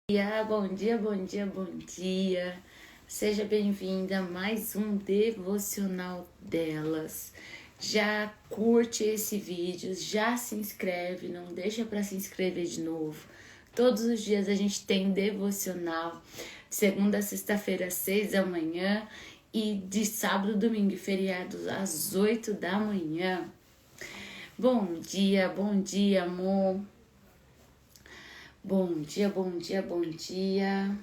Bom dia, bom dia, bom dia. Seja bem-vinda a mais um devocional delas. Já curte esse vídeo, já se inscreve, não deixa para se inscrever de novo. Todos os dias a gente tem devocional, de segunda a sexta-feira às 6 da manhã e de sábado, domingo e feriados às 8 da manhã. Bom dia, amor. Bom dia, bom dia, bom dia.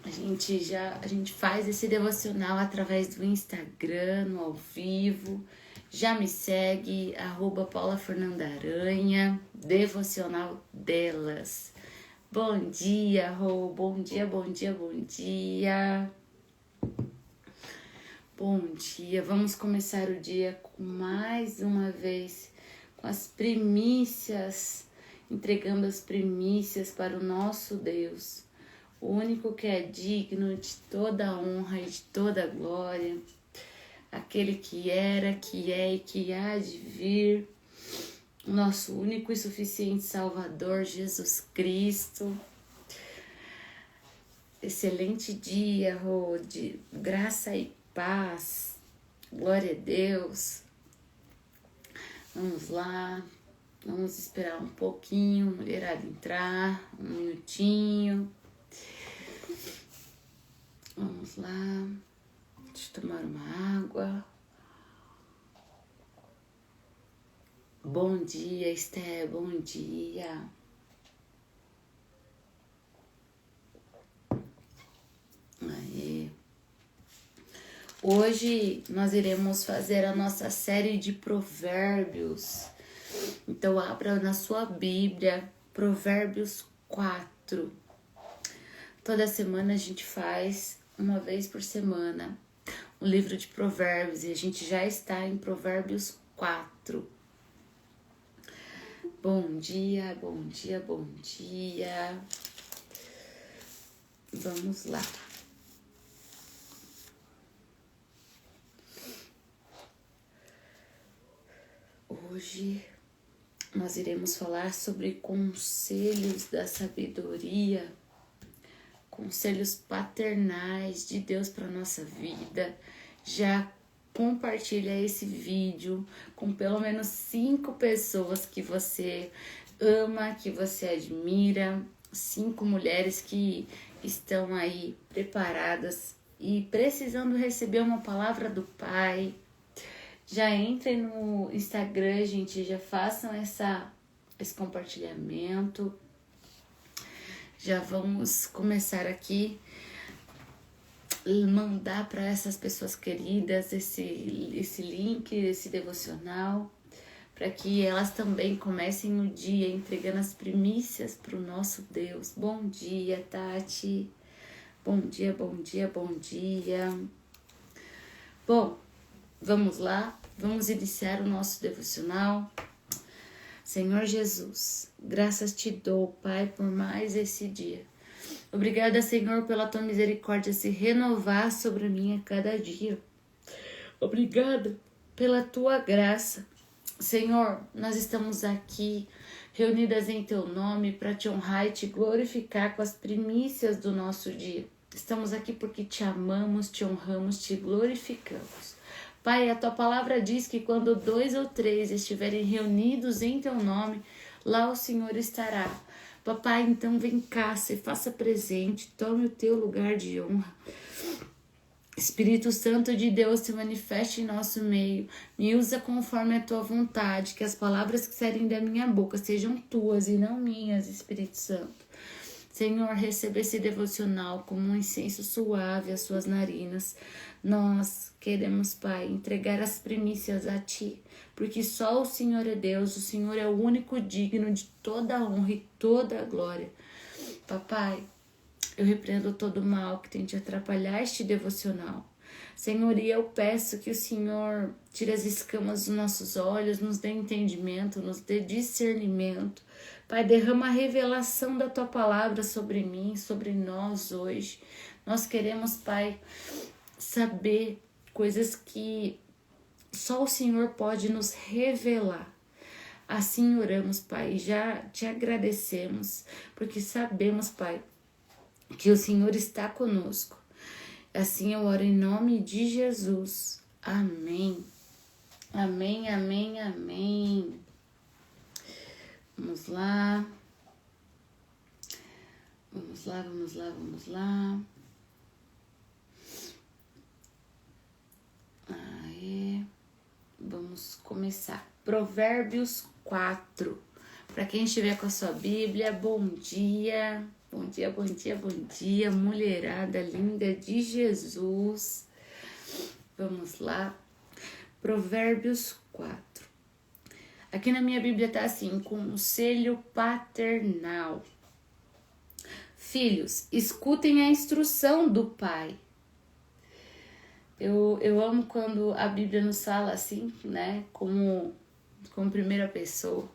A gente faz esse devocional através do Instagram, no ao vivo. Já me segue, @PaulaFernandaAranha, devocional delas. Bom dia, Rô, bom dia, bom dia, bom dia. Bom dia, vamos começar o dia com mais uma vez com as primícias, entregando as primícias para o nosso Deus, o único que é digno de toda a honra e de toda a glória, aquele que era, que é e que há de vir, o nosso único e suficiente Salvador, Jesus Cristo. Excelente dia, Rô, de graça e paz, glória a Deus. Vamos lá, vamos esperar um pouquinho, mulherada entrar, um minutinho. Vamos lá, deixa eu tomar uma água. Bom dia, Esté, bom dia. Aí. Hoje nós iremos fazer a nossa série de provérbios. Então abra na sua Bíblia, Provérbios 4. Toda semana a gente faz, uma vez por semana, um livro de provérbios e a gente já está em Provérbios 4. Bom dia, bom dia, bom dia. Vamos lá. Hoje nós iremos falar sobre conselhos da sabedoria, conselhos paternais de Deus para nossa vida. Já compartilha esse vídeo com pelo menos 5 pessoas que você ama, que você admira, 5 mulheres que estão aí preparadas e precisando receber uma palavra do Pai. Já entrem no Instagram, gente, já façam esse compartilhamento. Já vamos começar aqui mandar para essas pessoas queridas esse link, esse devocional, para que elas também comecem o dia entregando as primícias para o nosso Deus. Bom dia, Tati. Bom dia, bom dia, bom dia. Bom, vamos lá, vamos iniciar o nosso devocional. Senhor Jesus, graças te dou, Pai, por mais esse dia. Obrigada, Senhor, pela tua misericórdia se renovar sobre mim a cada dia. Obrigada pela tua graça. Senhor, nós estamos aqui reunidas em teu nome para te honrar e te glorificar com as primícias do nosso dia. Estamos aqui porque te amamos, te honramos, te glorificamos. Pai, a tua palavra diz que quando 2 ou 3 estiverem reunidos em teu nome, lá o Senhor estará. Papai, então vem cá, se faça presente, tome o teu lugar de honra. Espírito Santo de Deus, se manifeste em nosso meio, me usa conforme a tua vontade, que as palavras que saírem da minha boca sejam tuas e não minhas, Espírito Santo. Senhor, receba esse devocional como um incenso suave às suas narinas. Nós queremos, Pai, entregar as primícias a Ti, porque só o Senhor é Deus, o Senhor é o único digno de toda a honra e toda a glória. Papai, eu repreendo todo o mal que tente atrapalhar este devocional. Senhor, e eu peço que o Senhor tire as escamas dos nossos olhos, nos dê entendimento, nos dê discernimento. Pai, derrama a revelação da Tua palavra sobre mim, sobre nós hoje. Nós queremos, Pai, saber coisas que só o Senhor pode nos revelar. Assim oramos, Pai, e já te agradecemos, porque sabemos, Pai, que o Senhor está conosco. Assim eu oro em nome de Jesus. Amém. Amém, amém, amém. Vamos lá. Vamos lá, vamos lá, vamos lá. Aê. Vamos começar. Provérbios 4. Para quem estiver com a sua Bíblia, bom dia. Bom dia, bom dia, bom dia, mulherada linda de Jesus. Vamos lá. Provérbios 4. Aqui na minha Bíblia tá assim, conselho paternal. Filhos, escutem a instrução do pai. Eu amo quando a Bíblia nos fala assim, né, como primeira pessoa.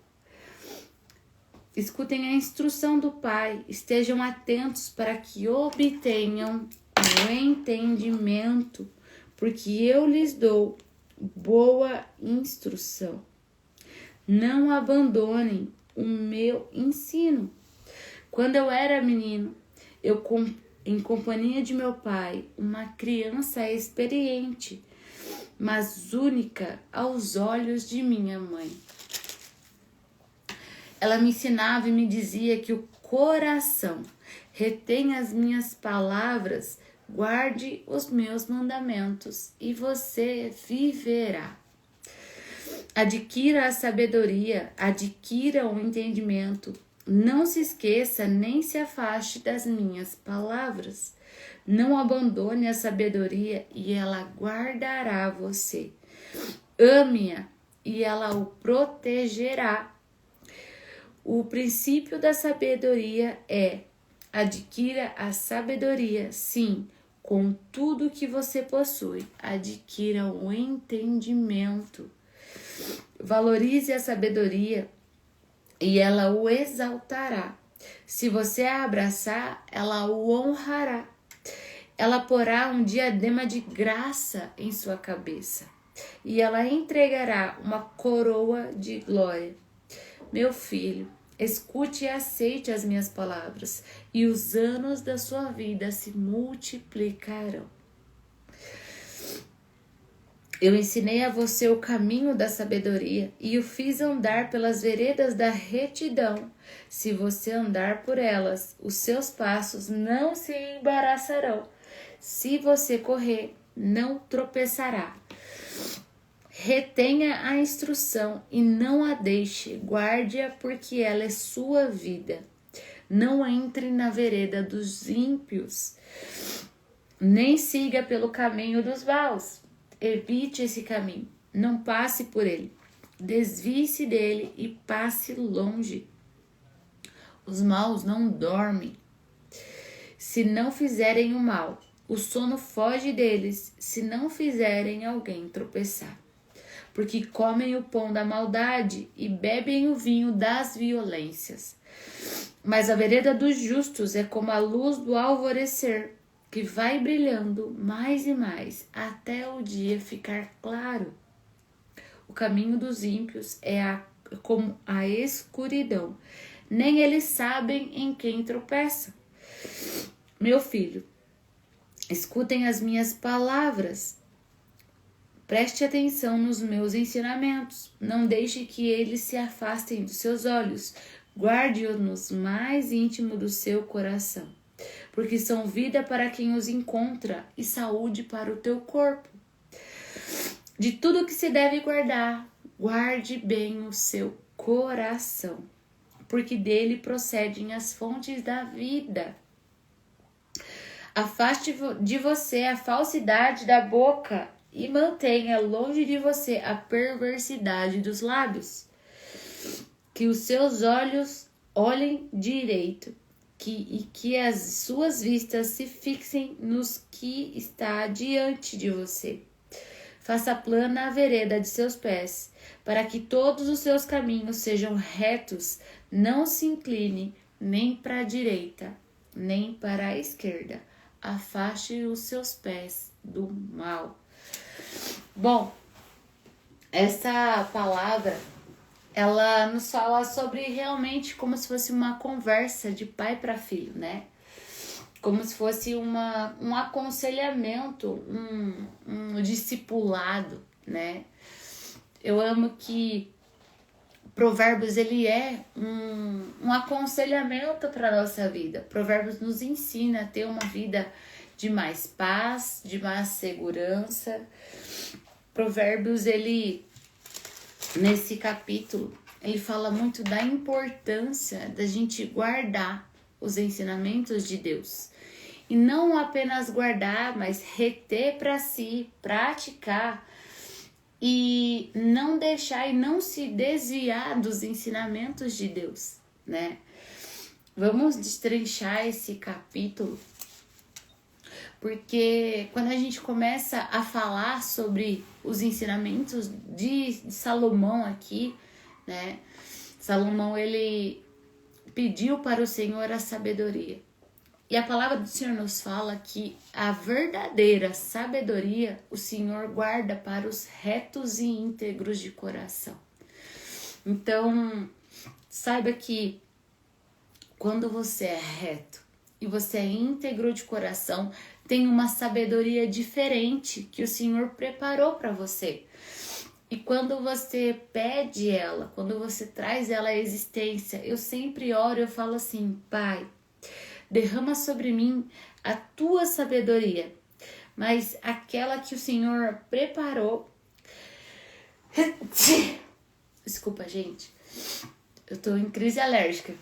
Escutem a instrução do pai, estejam atentos para que obtenham o entendimento, porque eu lhes dou boa instrução. Não abandonem o meu ensino. Quando eu era menino, em companhia de meu pai, uma criança experiente, mas única aos olhos de minha mãe. Ela me ensinava e me dizia que o coração retém as minhas palavras, guarde os meus mandamentos e você viverá. Adquira a sabedoria, adquira o entendimento. Não se esqueça nem se afaste das minhas palavras. Não abandone a sabedoria e ela guardará você. Ame-a e ela o protegerá. O princípio da sabedoria é: adquira a sabedoria, sim, com tudo que você possui. Adquira o entendimento. Valorize a sabedoria e ela o exaltará. Se você a abraçar, ela o honrará. Ela porá um diadema de graça em sua cabeça e ela entregará uma coroa de glória. Meu filho, escute e aceite as minhas palavras, e os anos da sua vida se multiplicarão. Eu ensinei a você o caminho da sabedoria e o fiz andar pelas veredas da retidão. Se você andar por elas, os seus passos não se embaraçarão. Se você correr, não tropeçará. Retenha a instrução e não a deixe, guarde-a porque ela é sua vida. Não entre na vereda dos ímpios, nem siga pelo caminho dos maus. Evite esse caminho, não passe por ele. Desvie-se dele e passe longe. Os maus não dormem se não fizerem o mal. O sono foge deles se não fizerem alguém tropeçar. Porque comem o pão da maldade e bebem o vinho das violências. Mas a vereda dos justos é como a luz do alvorecer, que vai brilhando mais e mais até o dia ficar claro. O caminho dos ímpios é como a escuridão, nem eles sabem em quem tropeçam. Meu filho, escutem as minhas palavras. Preste atenção nos meus ensinamentos. Não deixe que eles se afastem dos seus olhos. Guarde-os no mais íntimo do seu coração, porque são vida para quem os encontra e saúde para o teu corpo. De tudo que se deve guardar, guarde bem o seu coração, porque dele procedem as fontes da vida. Afaste de você a falsidade da boca e mantenha longe de você a perversidade dos lábios. Que os seus olhos olhem direito e que as suas vistas se fixem nos que está diante de você. Faça plana a vereda de seus pés, para que todos os seus caminhos sejam retos. Não se incline nem para a direita, nem para a esquerda. Afaste os seus pés do mal. Bom, essa palavra ela nos fala sobre realmente como se fosse uma conversa de pai para filho, né? Como se fosse um aconselhamento, um discipulado, né? Eu amo que Provérbios ele é um aconselhamento para a nossa vida. Provérbios nos ensina a ter uma vida de mais paz, de mais segurança. Provérbios, ele, nesse capítulo, ele fala muito da importância da gente guardar os ensinamentos de Deus. E não apenas guardar, mas reter para si, praticar e não deixar e não se desviar dos ensinamentos de Deus, né? Vamos destrinchar esse capítulo, porque quando a gente começa a falar sobre os ensinamentos de Salomão aqui, né? Salomão, ele pediu para o Senhor a sabedoria. E a palavra do Senhor nos fala que a verdadeira sabedoria o Senhor guarda para os retos e íntegros de coração. Então, saiba que quando você é reto e você é íntegro de coração, tem uma sabedoria diferente que o Senhor preparou para você. E quando você pede ela, quando você traz ela à existência, eu sempre oro, eu falo assim, Pai, derrama sobre mim a tua sabedoria, mas aquela que o Senhor preparou. Desculpa, gente. Eu tô em crise alérgica.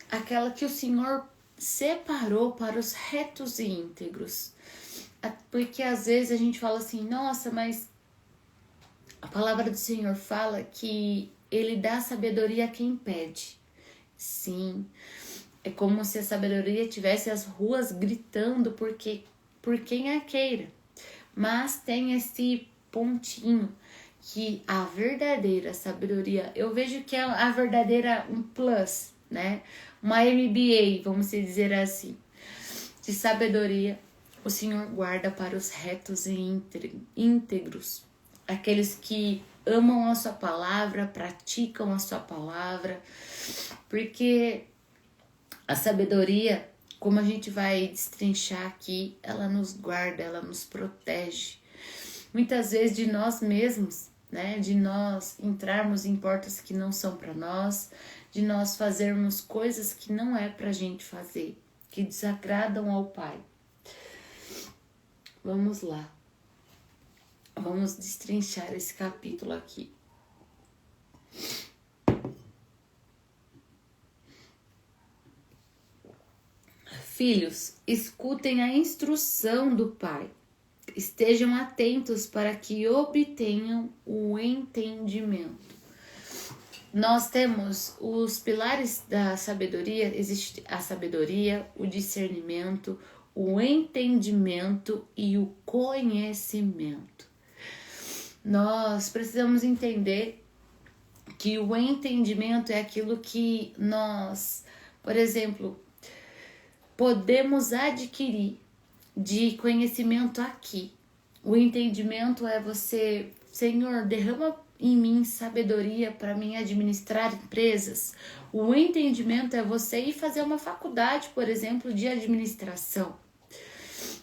Aquela que o Senhor separou para os retos e íntegros. Porque às vezes a gente fala assim, nossa, mas a palavra do Senhor fala que Ele dá sabedoria a quem pede. Sim, é como se a sabedoria tivesse as ruas gritando por quem a queira. Mas tem esse pontinho que a verdadeira sabedoria, eu vejo que é a verdadeira um plus, né? Uma MBA, vamos dizer assim, de sabedoria, o Senhor guarda para os retos e íntegros, aqueles que amam a sua palavra, praticam a sua palavra, porque a sabedoria, como a gente vai destrinchar aqui, ela nos guarda, ela nos protege. Muitas vezes de nós mesmos, né? De nós entrarmos em portas que não são para nós, de nós fazermos coisas que não é pra gente fazer, que desagradam ao Pai. Vamos lá. Vamos destrinchar esse capítulo aqui. Filhos, escutem a instrução do Pai. Estejam atentos para que obtenham o entendimento. Nós temos os pilares da sabedoria, existe a sabedoria, o discernimento, o entendimento e o conhecimento. Nós precisamos entender que o entendimento é aquilo que nós, por exemplo, podemos adquirir de conhecimento aqui. O entendimento é você, Senhor, derrama em mim sabedoria para mim administrar empresas. O entendimento é você ir fazer uma faculdade, por exemplo, de administração.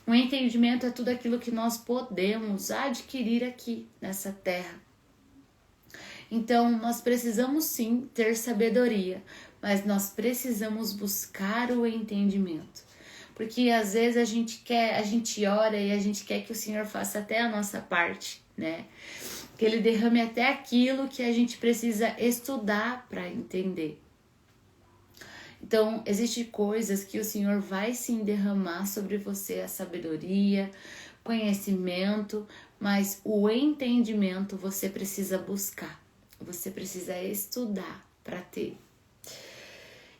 O entendimento é tudo aquilo que nós podemos adquirir aqui nessa terra. Então, nós precisamos sim ter sabedoria, mas nós precisamos buscar o entendimento. Porque às vezes a gente ora e a gente quer que o Senhor faça até a nossa parte, né? Que Ele derrame até aquilo que a gente precisa estudar para entender. Então, existem coisas que o Senhor vai sim derramar sobre você, a sabedoria, conhecimento, mas o entendimento você precisa buscar, você precisa estudar para ter.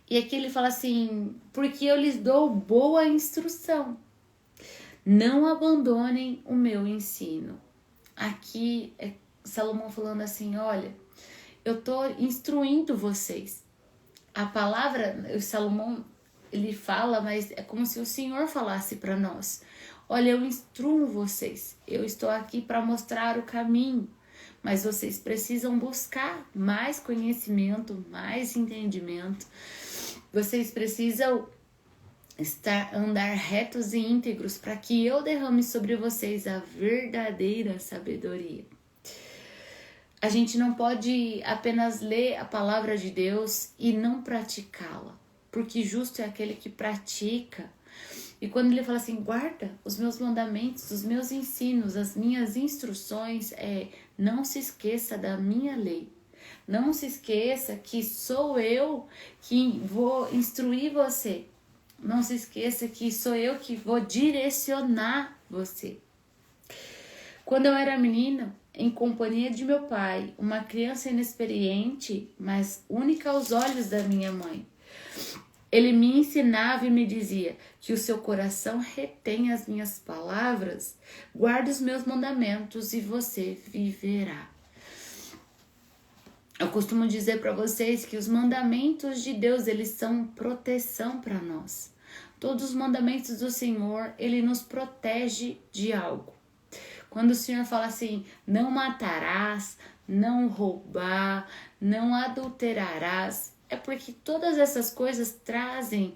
E aqui ele fala assim, porque eu lhes dou boa instrução, não abandonem o meu ensino. Aqui é Salomão falando assim, olha, eu tô instruindo vocês. A palavra, o Salomão, ele fala, mas é como se o Senhor falasse para nós. Olha, eu instruo vocês. Eu estou aqui para mostrar o caminho, mas vocês precisam buscar mais conhecimento, mais entendimento. Vocês precisam andar retos e íntegros para que eu derrame sobre vocês a verdadeira sabedoria. A gente não pode apenas ler a palavra de Deus e não praticá-la, porque justo é aquele que pratica. E quando ele fala assim, guarda os meus mandamentos, os meus ensinos, as minhas instruções, não se esqueça da minha lei. Não se esqueça que sou eu que vou instruir você. Não se esqueça que sou eu que vou direcionar você. Quando eu era menina, em companhia de meu pai, uma criança inexperiente, mas única aos olhos da minha mãe, ele me ensinava e me dizia que o seu coração retém as minhas palavras, guarde os meus mandamentos e você viverá. Eu costumo dizer para vocês que os mandamentos de Deus, eles são proteção para nós. Todos os mandamentos do Senhor, ele nos protege de algo. Quando o Senhor fala assim, não matarás, não roubar, não adulterarás, é porque todas essas coisas trazem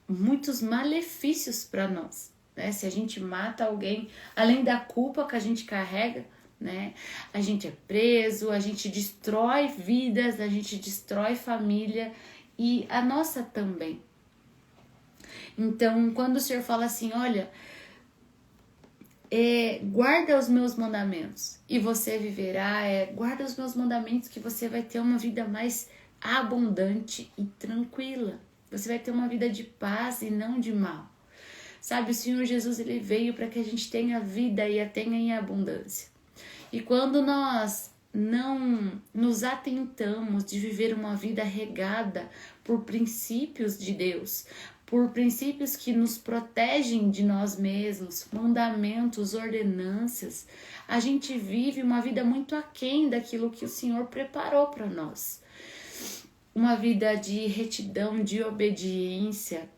muitos malefícios para nós, né? Se a gente mata alguém, além da culpa que a gente carrega, né? A gente é preso, a gente destrói vidas, a gente destrói família e a nossa também. Então, quando o Senhor fala assim, olha, guarda os meus mandamentos e você viverá, guarda os meus mandamentos que você vai ter uma vida mais abundante e tranquila. Você vai ter uma vida de paz e não de mal. Sabe, o Senhor Jesus, ele veio para que a gente tenha vida e a tenha em abundância. E quando nós não nos atentamos de viver uma vida regada por princípios de Deus, por princípios que nos protegem de nós mesmos, mandamentos, ordenanças, a gente vive uma vida muito aquém daquilo que o Senhor preparou para nós. Uma vida de retidão, de obediência,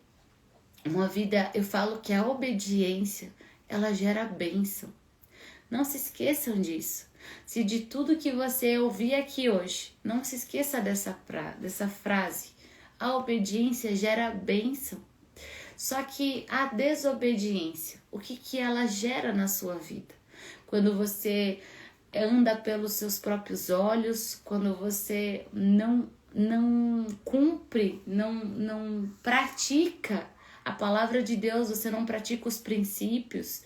uma vida, eu falo que a obediência, ela gera bênção. Não se esqueçam disso. Se de tudo que você ouvir aqui hoje, não se esqueça dessa frase. A obediência gera bênção. Só que a desobediência, o que ela gera na sua vida? Quando você anda pelos seus próprios olhos, quando você não cumpre, não pratica a palavra de Deus, você não pratica os princípios,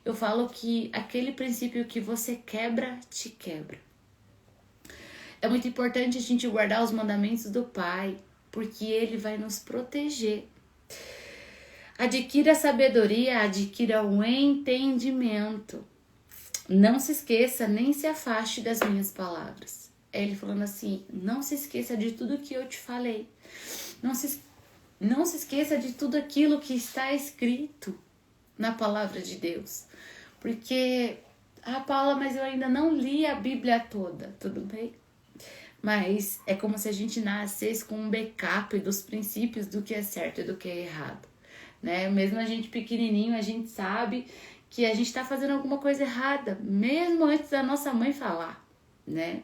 eu falo que aquele princípio que você quebra, te quebra. É muito importante a gente guardar os mandamentos do Pai, porque Ele vai nos proteger. Adquira a sabedoria, adquira o entendimento. Não se esqueça, nem se afaste das minhas palavras. É Ele falando assim, não se esqueça de tudo que eu te falei. Não se esqueça de tudo aquilo que está escrito na palavra de Deus. Porque, Paula, mas eu ainda não li a Bíblia toda, tudo bem? Mas é como se a gente nascesse com um backup dos princípios do que é certo e do que é errado, né? Mesmo a gente pequenininho, a gente sabe que a gente está fazendo alguma coisa errada, mesmo antes da nossa mãe falar, né?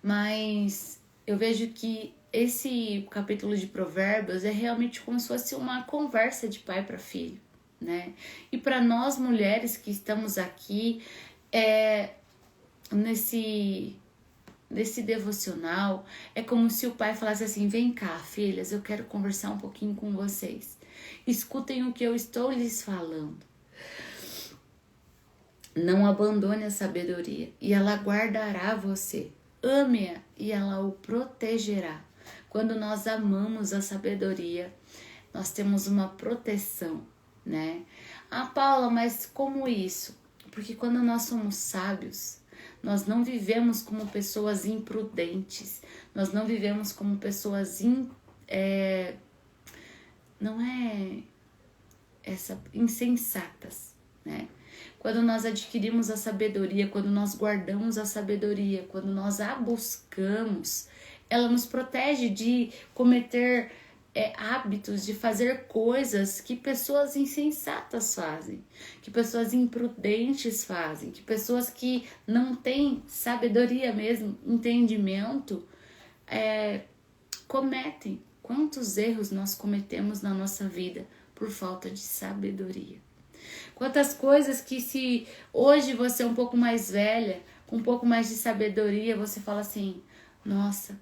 Mas eu vejo que esse capítulo de Provérbios é realmente como se fosse uma conversa de pai para filho, né? E para nós mulheres que estamos aqui nesse devocional, é como se o pai falasse assim, vem cá, filhas, eu quero conversar um pouquinho com vocês. Escutem o que eu estou lhes falando. Não abandone a sabedoria e ela guardará você. Ame-a e ela o protegerá. Quando nós amamos a sabedoria, nós temos uma proteção, né? Paula, mas como isso? Porque quando nós somos sábios, nós não vivemos como pessoas imprudentes, nós não vivemos como pessoas insensatas, né? Quando nós adquirimos a sabedoria, quando nós guardamos a sabedoria, quando nós a buscamos, ela nos protege de cometer hábitos de fazer coisas que pessoas insensatas fazem, que pessoas imprudentes fazem, que pessoas que não têm sabedoria mesmo, entendimento, cometem. Quantos erros nós cometemos na nossa vida por falta de sabedoria? Quantas coisas que, se hoje você é um pouco mais velha, com um pouco mais de sabedoria, você fala assim: nossa,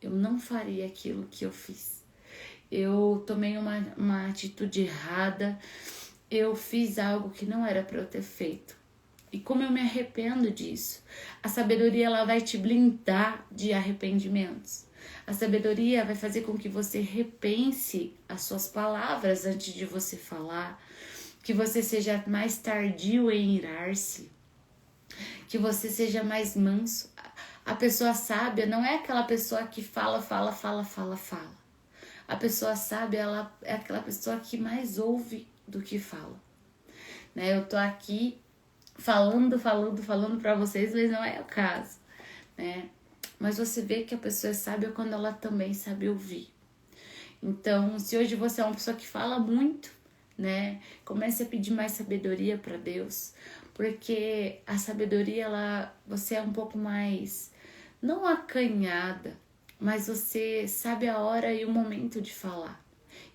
eu não faria aquilo que eu fiz. Eu tomei uma atitude errada, eu fiz algo que não era para eu ter feito. E como eu me arrependo disso? A sabedoria, ela vai te blindar de arrependimentos. A sabedoria vai fazer com que você repense as suas palavras antes de você falar, que você seja mais tardio em irar-se, que você seja mais manso. A pessoa sábia não é aquela pessoa que fala. A pessoa sábia, ela é aquela pessoa que mais ouve do que fala. Né? Eu tô aqui falando para vocês, mas não é o caso, né? Mas você vê que a pessoa é sábia quando ela também sabe ouvir. Então, se hoje você é uma pessoa que fala muito, né? Comece a pedir mais sabedoria para Deus, porque a sabedoria, você é um pouco mais, não acanhada, mas você sabe a hora e o momento de falar.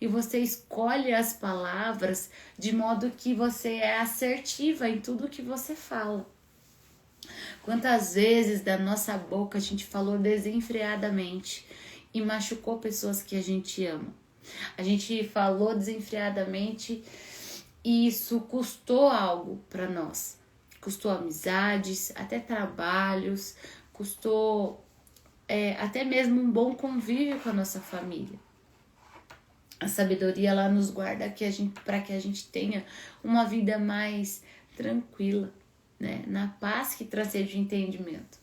E você escolhe as palavras de modo que você é assertiva em tudo que você fala. Quantas vezes da nossa boca a gente falou desenfreadamente e machucou pessoas que a gente ama. A gente falou desenfreadamente e isso custou algo para nós. Custou amizades, até trabalhos, custou até mesmo um bom convívio com a nossa família. A sabedoria, ela nos guarda para que a gente tenha uma vida mais tranquila, né? Na paz que transcende o entendimento.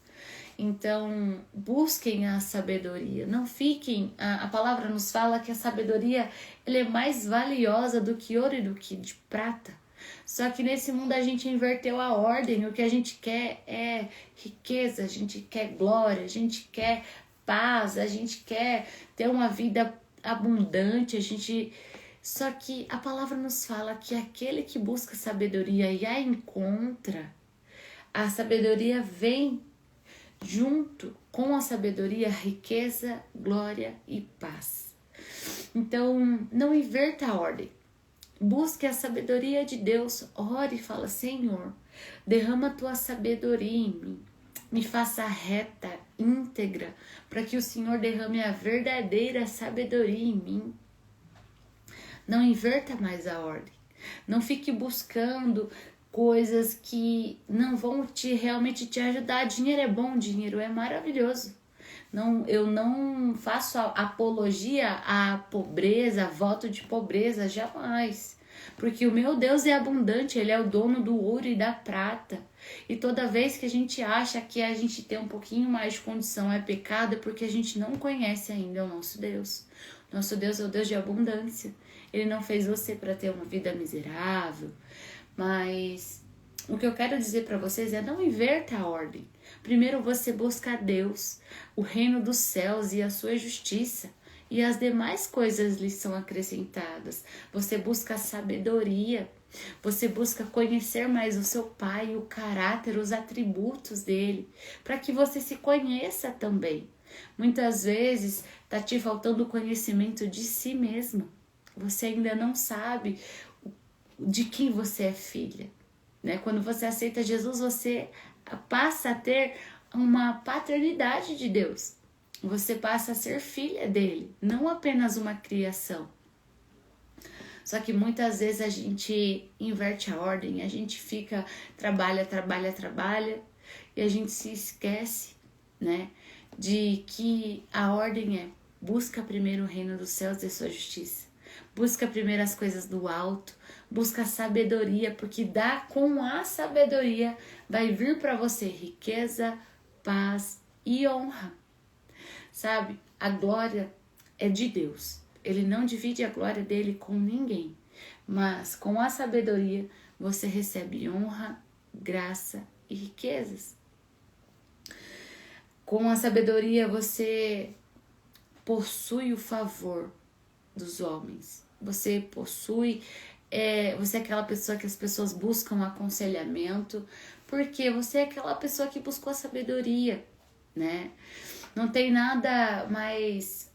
Então, busquem a sabedoria. Não fiquem... A palavra nos fala que a sabedoria, ela é mais valiosa do que ouro e do que de prata. Só que nesse mundo a gente inverteu a ordem. O que a gente quer é riqueza, a gente quer glória, a gente quer paz, a gente quer ter uma vida abundante, Só que a palavra nos fala que aquele que busca sabedoria e a encontra, a sabedoria vem junto com a sabedoria, riqueza, glória e paz. Então, não inverta a ordem. Busque a sabedoria de Deus. Ore e fala: Senhor, derrama a tua sabedoria em mim. Me faça reta, íntegra, para que o Senhor derrame a verdadeira sabedoria em mim. Não inverta mais a ordem. Não fique buscando coisas que não vão realmente te ajudar. Dinheiro é bom, dinheiro é maravilhoso. Eu não faço apologia à pobreza, voto de pobreza, jamais. Porque o meu Deus é abundante, Ele é o dono do ouro e da prata. E toda vez que a gente acha que a gente tem um pouquinho mais de condição é pecado, é porque a gente não conhece ainda o nosso Deus. Nosso Deus é o Deus de abundância. Ele não fez você para ter uma vida miserável. Mas o que eu quero dizer para vocês é: não inverta a ordem. Primeiro você busca a Deus, o reino dos céus e a sua justiça, e as demais coisas lhe são acrescentadas. Você busca a sabedoria, você busca conhecer mais o seu Pai, o caráter, os atributos dele, para que você se conheça também. Muitas vezes está te faltando o conhecimento de si mesmo. Você ainda não sabe de quem você é filha, né? Quando você aceita Jesus, você passa a ter uma paternidade de Deus. Você passa a ser filha dele, não apenas uma criação. Só que muitas vezes a gente inverte a ordem, a gente trabalha, e a gente se esquece, né, de que a ordem é: busca primeiro o reino dos céus e sua justiça. Busca primeiro as coisas do alto, busca a sabedoria, porque com a sabedoria vai vir para você riqueza, paz e honra. Sabe, a glória é de Deus. Ele não divide a glória dele com ninguém, mas com a sabedoria você recebe honra, graça e riquezas. Com a sabedoria você possui o favor dos homens. Você possui, você é aquela pessoa que as pessoas buscam aconselhamento, porque você é aquela pessoa que buscou a sabedoria, né? Não tem nada mais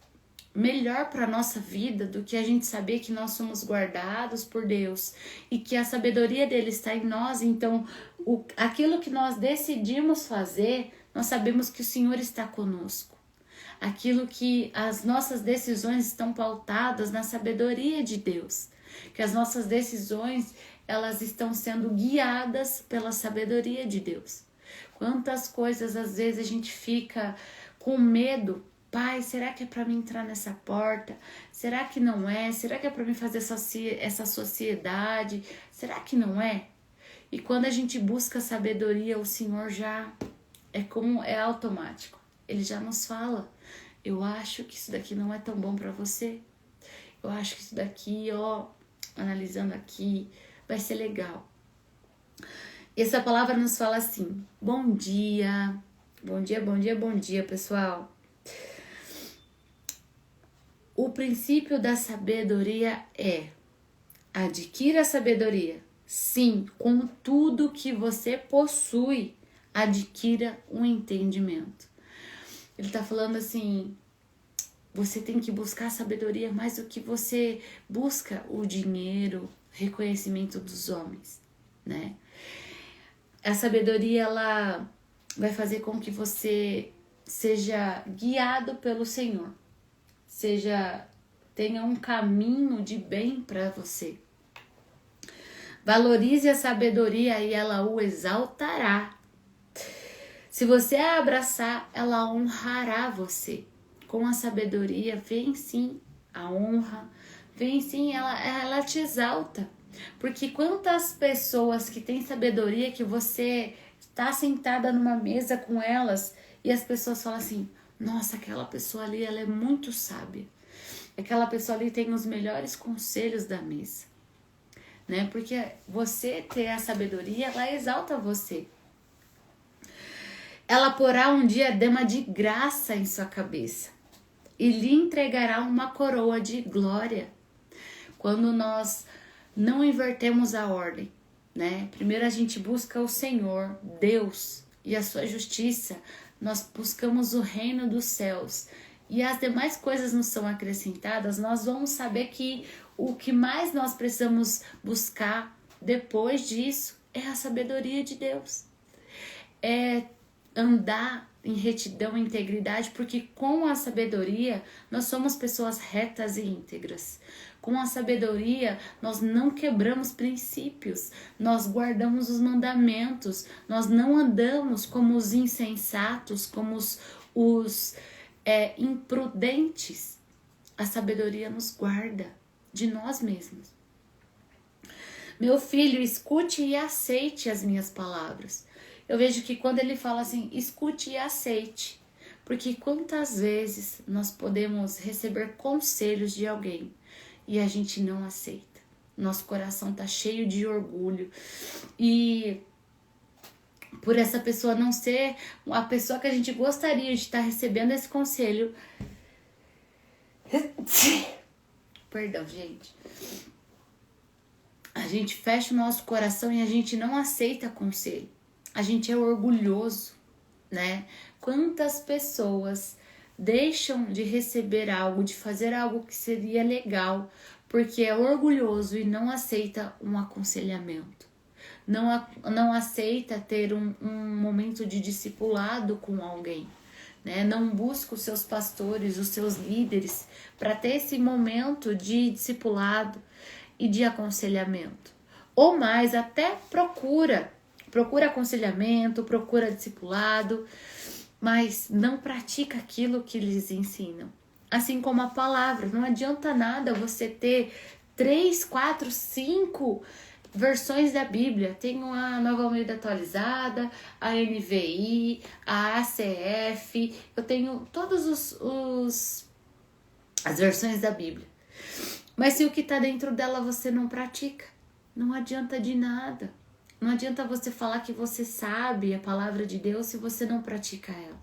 melhor para nossa vida do que a gente saber que nós somos guardados por Deus e que a sabedoria dele está em nós. Então, aquilo que nós decidimos fazer, nós sabemos que o Senhor está conosco. Aquilo que as nossas decisões estão pautadas na sabedoria de Deus, que as nossas decisões elas estão sendo guiadas pela sabedoria de Deus. Quantas coisas às vezes a gente fica com medo. Pai, será que é para mim entrar nessa porta? Será que não é? Será que é para mim fazer essa sociedade? Será que não é? E quando a gente busca sabedoria, o Senhor já é automático. Ele já nos fala: eu acho que isso daqui não é tão bom para você. Eu acho que isso daqui, analisando aqui, vai ser legal. E essa palavra nos fala assim: bom dia, bom dia, bom dia, bom dia, pessoal. O princípio da sabedoria é: adquira a sabedoria. Sim, com tudo que você possui, adquira um entendimento. Ele tá falando assim: você tem que buscar a sabedoria mais do que você busca o dinheiro, reconhecimento dos homens, né? A sabedoria, ela vai fazer com que você seja guiado pelo Senhor. Tenha um caminho de bem para você. Valorize a sabedoria e ela o exaltará. Se você a abraçar, ela honrará você. Com a sabedoria vem sim a honra, vem sim, ela te exalta. Porque quantas pessoas que têm sabedoria que você está sentada numa mesa com elas e as pessoas falam assim: nossa, aquela pessoa ali, ela é muito sábia. Aquela pessoa ali tem os melhores conselhos da mesa, né? Porque você ter a sabedoria, ela exalta você. Ela porá um diadema de graça em sua cabeça e lhe entregará uma coroa de glória. Quando nós não invertemos a ordem, né? Primeiro a gente busca o Senhor, Deus e a sua justiça. Nós buscamos o reino dos céus e as demais coisas nos são acrescentadas. Nós vamos saber que o que mais nós precisamos buscar depois disso é a sabedoria de Deus. É andar em retidão e integridade, porque com a sabedoria nós somos pessoas retas e íntegras. Com a sabedoria nós não quebramos princípios, nós guardamos os mandamentos, nós não andamos como os insensatos, como os imprudentes. A sabedoria nos guarda de nós mesmos. Meu filho, escute e aceite as minhas palavras. Eu vejo que quando ele fala assim, escute e aceite, porque quantas vezes nós podemos receber conselhos de alguém e a gente não aceita. Nosso coração tá cheio de orgulho e por essa pessoa não ser a pessoa que a gente gostaria de estar recebendo esse conselho. Perdão, gente. A gente fecha o nosso coração e a gente não aceita conselho. A gente é orgulhoso, né? Quantas pessoas deixam de receber algo, de fazer algo que seria legal, porque é orgulhoso e não aceita um aconselhamento. Não aceita ter um momento de discipulado com alguém, né? Não busca os seus pastores, os seus líderes, para ter esse momento de discipulado e de aconselhamento. Ou mais, até procura aconselhamento, procura discipulado, mas não pratica aquilo que lhes ensinam. Assim como a palavra, não adianta nada você ter 3, 4, 5 versões da Bíblia. Tem a Nova Almeida Atualizada, a NVI, a ACF, eu tenho todas as versões da Bíblia. Mas se o que está dentro dela você não pratica, não adianta de nada. Não adianta você falar que você sabe a palavra de Deus se você não pratica ela.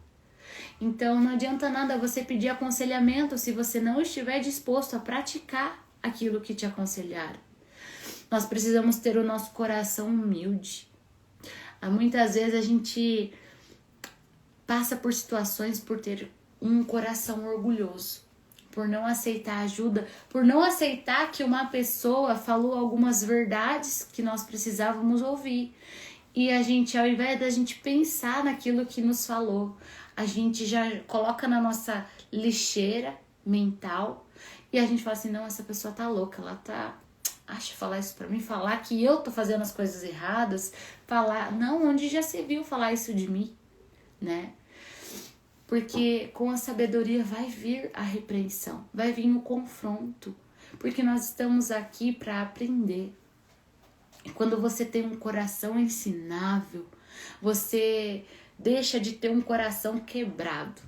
Então não adianta nada você pedir aconselhamento se você não estiver disposto a praticar aquilo que te aconselharam. Nós precisamos ter o nosso coração humilde. Muitas vezes a gente passa por situações por ter um coração orgulhoso, por não aceitar ajuda, por não aceitar que uma pessoa falou algumas verdades que nós precisávamos ouvir. E a gente, ao invés da gente pensar naquilo que nos falou, a gente já coloca na nossa lixeira mental e a gente fala assim, não, essa pessoa tá louca, ela tá... Acha falar isso pra mim, falar que eu tô fazendo as coisas erradas, falar... Não, onde já se viu falar isso de mim, né? Porque com a sabedoria vai vir a repreensão, vai vir o confronto, porque nós estamos aqui para aprender. E quando você tem um coração ensinável, você deixa de ter um coração quebrado.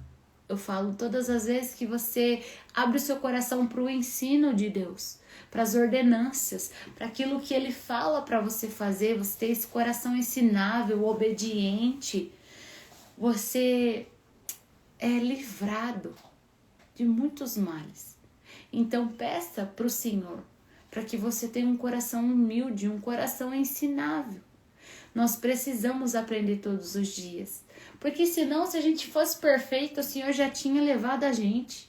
Eu falo todas as vezes que você abre o seu coração para o ensino de Deus, para as ordenanças, para aquilo que Ele fala para você fazer, você ter esse coração ensinável, obediente, você é livrado de muitos males. Então peça para o Senhor, para que você tenha um coração humilde, um coração ensinável. Nós precisamos aprender todos os dias, porque senão, se a gente fosse perfeito, o Senhor já tinha levado a gente.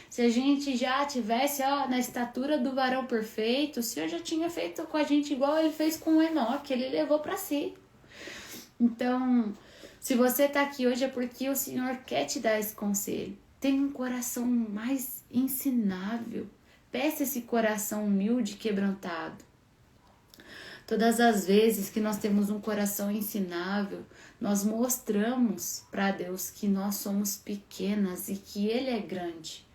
Se a gente já tivesse na estatura do varão perfeito, o Senhor já tinha feito com a gente igual Ele fez com o Enoque, Ele levou para si. Então, se você está aqui hoje é porque o Senhor quer te dar esse conselho. Tenha um coração mais ensinável. Peça esse coração humilde e quebrantado. Todas as vezes que nós temos um coração ensinável, nós mostramos para Deus que nós somos pequenas e que Ele é grande.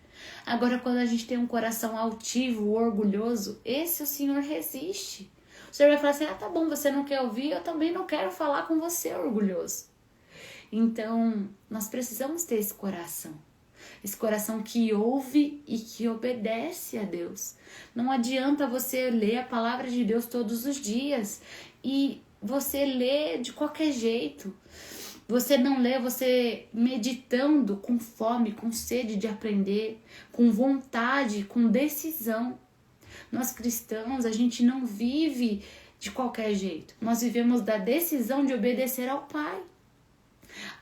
Agora, quando a gente tem um coração altivo, orgulhoso, esse o Senhor resiste. O Senhor vai falar assim, tá bom, você não quer ouvir, eu também não quero falar com você, orgulhoso. Então, nós precisamos ter esse coração que ouve e que obedece a Deus. Não adianta você ler a palavra de Deus todos os dias e você lê de qualquer jeito. Você não lê, você meditando com fome, com sede de aprender, com vontade, com decisão. Nós cristãos, a gente não vive de qualquer jeito. Nós vivemos da decisão de obedecer ao Pai.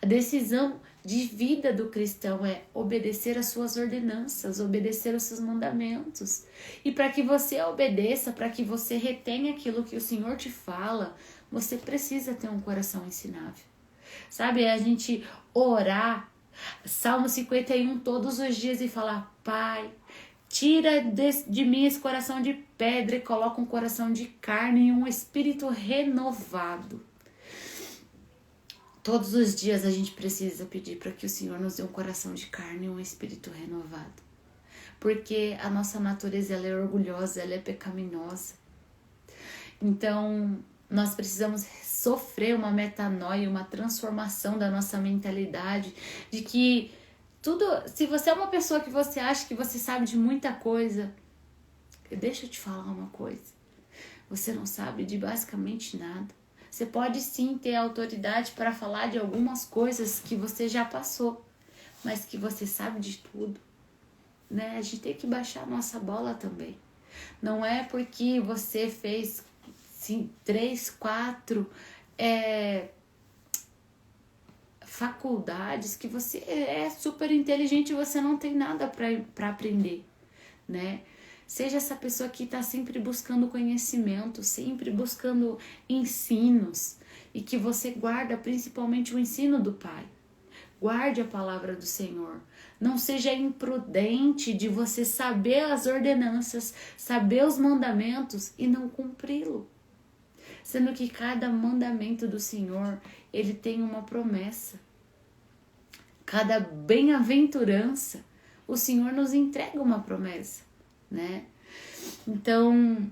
A decisão de vida do cristão é obedecer às suas ordenanças, obedecer aos seus mandamentos. E para que você obedeça, para que você retenha aquilo que o Senhor te fala, você precisa ter um coração ensinável. Sabe, a gente orar, Salmo 51 todos os dias e falar, Pai, tira de mim esse coração de pedra e coloca um coração de carne e um espírito renovado. Todos os dias a gente precisa pedir para que o Senhor nos dê um coração de carne e um espírito renovado. Porque a nossa natureza ela é orgulhosa, ela é pecaminosa. Então, nós precisamos sofrer uma metanoia, uma transformação da nossa mentalidade, de que tudo, se você é uma pessoa que você acha que você sabe de muita coisa, deixa eu te falar uma coisa, você não sabe de basicamente nada. Você pode sim ter autoridade para falar de algumas coisas que você já passou, mas que você sabe de tudo, né? A gente tem que baixar a nossa bola também. Não é porque você fez 3, 4 faculdades que você é super inteligente e você não tem nada para aprender, né? Seja essa pessoa que está sempre buscando conhecimento, sempre buscando ensinos e que você guarda principalmente o ensino do Pai. Guarde a palavra do Senhor. Não seja imprudente de você saber as ordenanças, saber os mandamentos e não cumpri-lo. Sendo que cada mandamento do Senhor, ele tem uma promessa. Cada bem-aventurança, o Senhor nos entrega uma promessa, né? Então,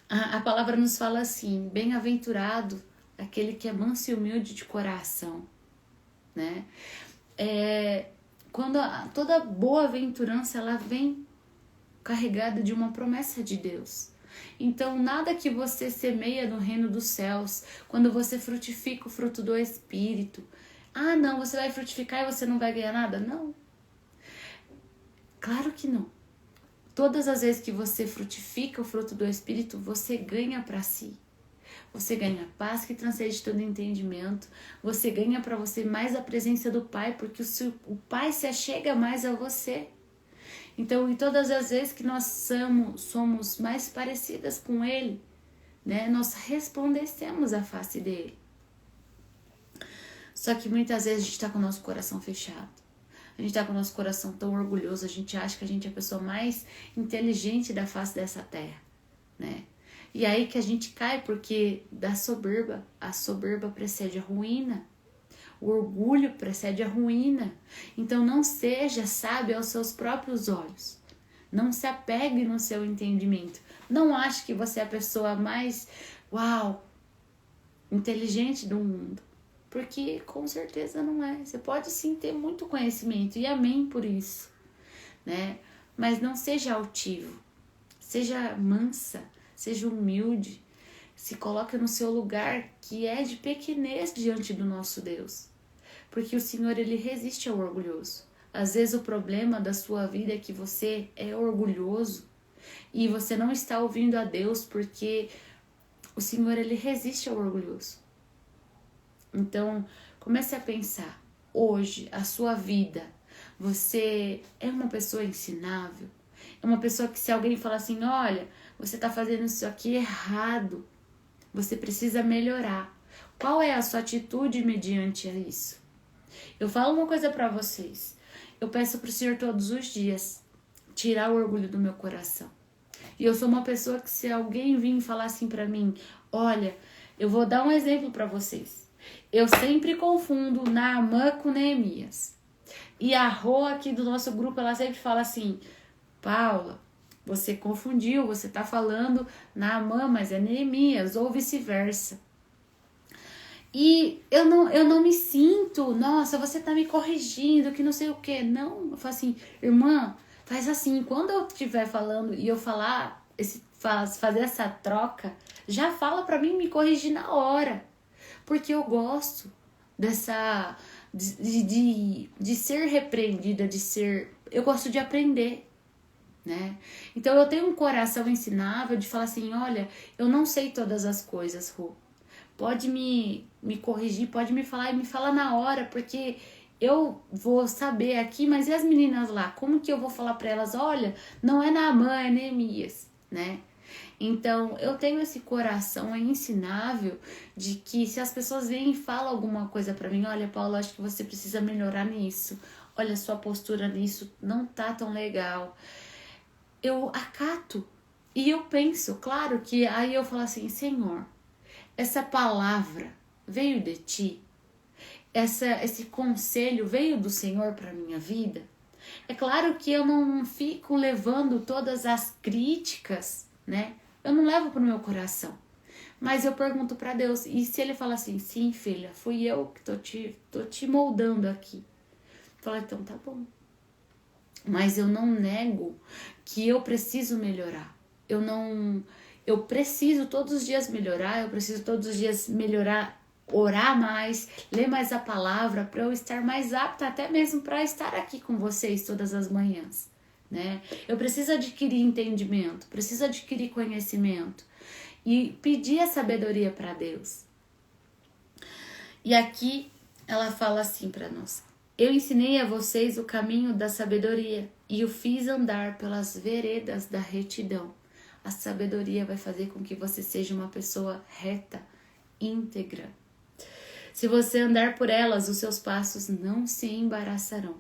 a palavra nos fala assim, bem-aventurado aquele que é manso e humilde de coração, né? Quando toda boa aventurança, ela vem carregada de uma promessa de Deus. Então, nada que você semeia no reino dos céus, quando você frutifica o fruto do Espírito, Ah, não, você vai frutificar e você não vai ganhar nada? Não. Claro que não. Todas as vezes que você frutifica o fruto do Espírito, você ganha para si. Você ganha paz que transcende todo entendimento. Você ganha para você mais a presença do Pai, porque o Pai se achega mais a você. Então, em todas as vezes que nós somos mais parecidas com Ele, né, nós resplandecemos a face dele. Só que muitas vezes a gente está com o nosso coração fechado. A gente está com o nosso coração tão orgulhoso, a gente acha que a gente é a pessoa mais inteligente da face dessa terra, né? E aí que a gente cai, porque a soberba precede a ruína. O orgulho precede a ruína. Então não seja sábio aos seus próprios olhos. Não se apegue no seu entendimento. Não ache que você é a pessoa mais, inteligente do mundo. Porque com certeza não é. Você pode sim ter muito conhecimento, e amém por isso, né? Mas não seja altivo. Seja mansa, seja humilde. Se coloque no seu lugar, que é de pequenez diante do nosso Deus. Porque o Senhor, ele resiste ao orgulhoso. Às vezes o problema da sua vida é que você é orgulhoso e você não está ouvindo a Deus, porque o Senhor, ele resiste ao orgulhoso. Então, comece a pensar, hoje, a sua vida, você é uma pessoa ensinável? É uma pessoa que, se alguém falar assim, olha, você está fazendo isso aqui errado, você precisa melhorar. Qual é a sua atitude mediante isso? Eu falo uma coisa para vocês. Eu peço pro Senhor todos os dias tirar o orgulho do meu coração. E eu sou uma pessoa que, se alguém vir falar assim para mim, olha, eu vou dar um exemplo para vocês. Eu sempre confundo Naamã com Neemias. E a Rô aqui do nosso grupo, ela sempre fala assim, Paula, você confundiu, você tá falando Naamã, mas é Neemias, ou vice-versa. E eu não me sinto, nossa, você tá me corrigindo, que não sei o que. Não, eu falo assim, irmã, faz assim, quando eu estiver falando e eu falar, fazer essa troca, já fala pra mim me corrigir na hora. Porque eu gosto dessa, de ser repreendida, eu gosto de aprender, né? Então eu tenho um coração ensinável de falar assim, olha, eu não sei todas as coisas, Rô. Pode me corrigir, pode me falar e me fala na hora, porque eu vou saber aqui, mas e as meninas lá? Como que eu vou falar para elas? Olha, não é Naamã, é Neemias, né? Então, eu tenho esse coração ensinável de que, se as pessoas vêm e falam alguma coisa para mim, olha, Paula, acho que você precisa melhorar nisso. Olha, sua postura nisso não tá tão legal. Eu acato e eu penso, claro que aí eu falo assim, Senhor, essa palavra veio de ti? Esse conselho veio do Senhor para minha vida? É claro que eu não fico levando todas as críticas, né? Eu não levo pro meu coração. Mas eu pergunto para Deus, e se ele fala assim, sim, filha, fui eu que tô te moldando aqui. Fala, então tá bom. Mas eu não nego que eu preciso melhorar. Eu preciso todos os dias melhorar, eu preciso todos os dias melhorar, orar mais, ler mais a palavra, para eu estar mais apta até mesmo para estar aqui com vocês todas as manhãs, né? Eu preciso adquirir entendimento, preciso adquirir conhecimento e pedir a sabedoria para Deus. E aqui ela fala assim para nós: eu ensinei a vocês o caminho da sabedoria e o fiz andar pelas veredas da retidão. A sabedoria vai fazer com que você seja uma pessoa reta, íntegra. Se você andar por elas, os seus passos não se embaraçarão.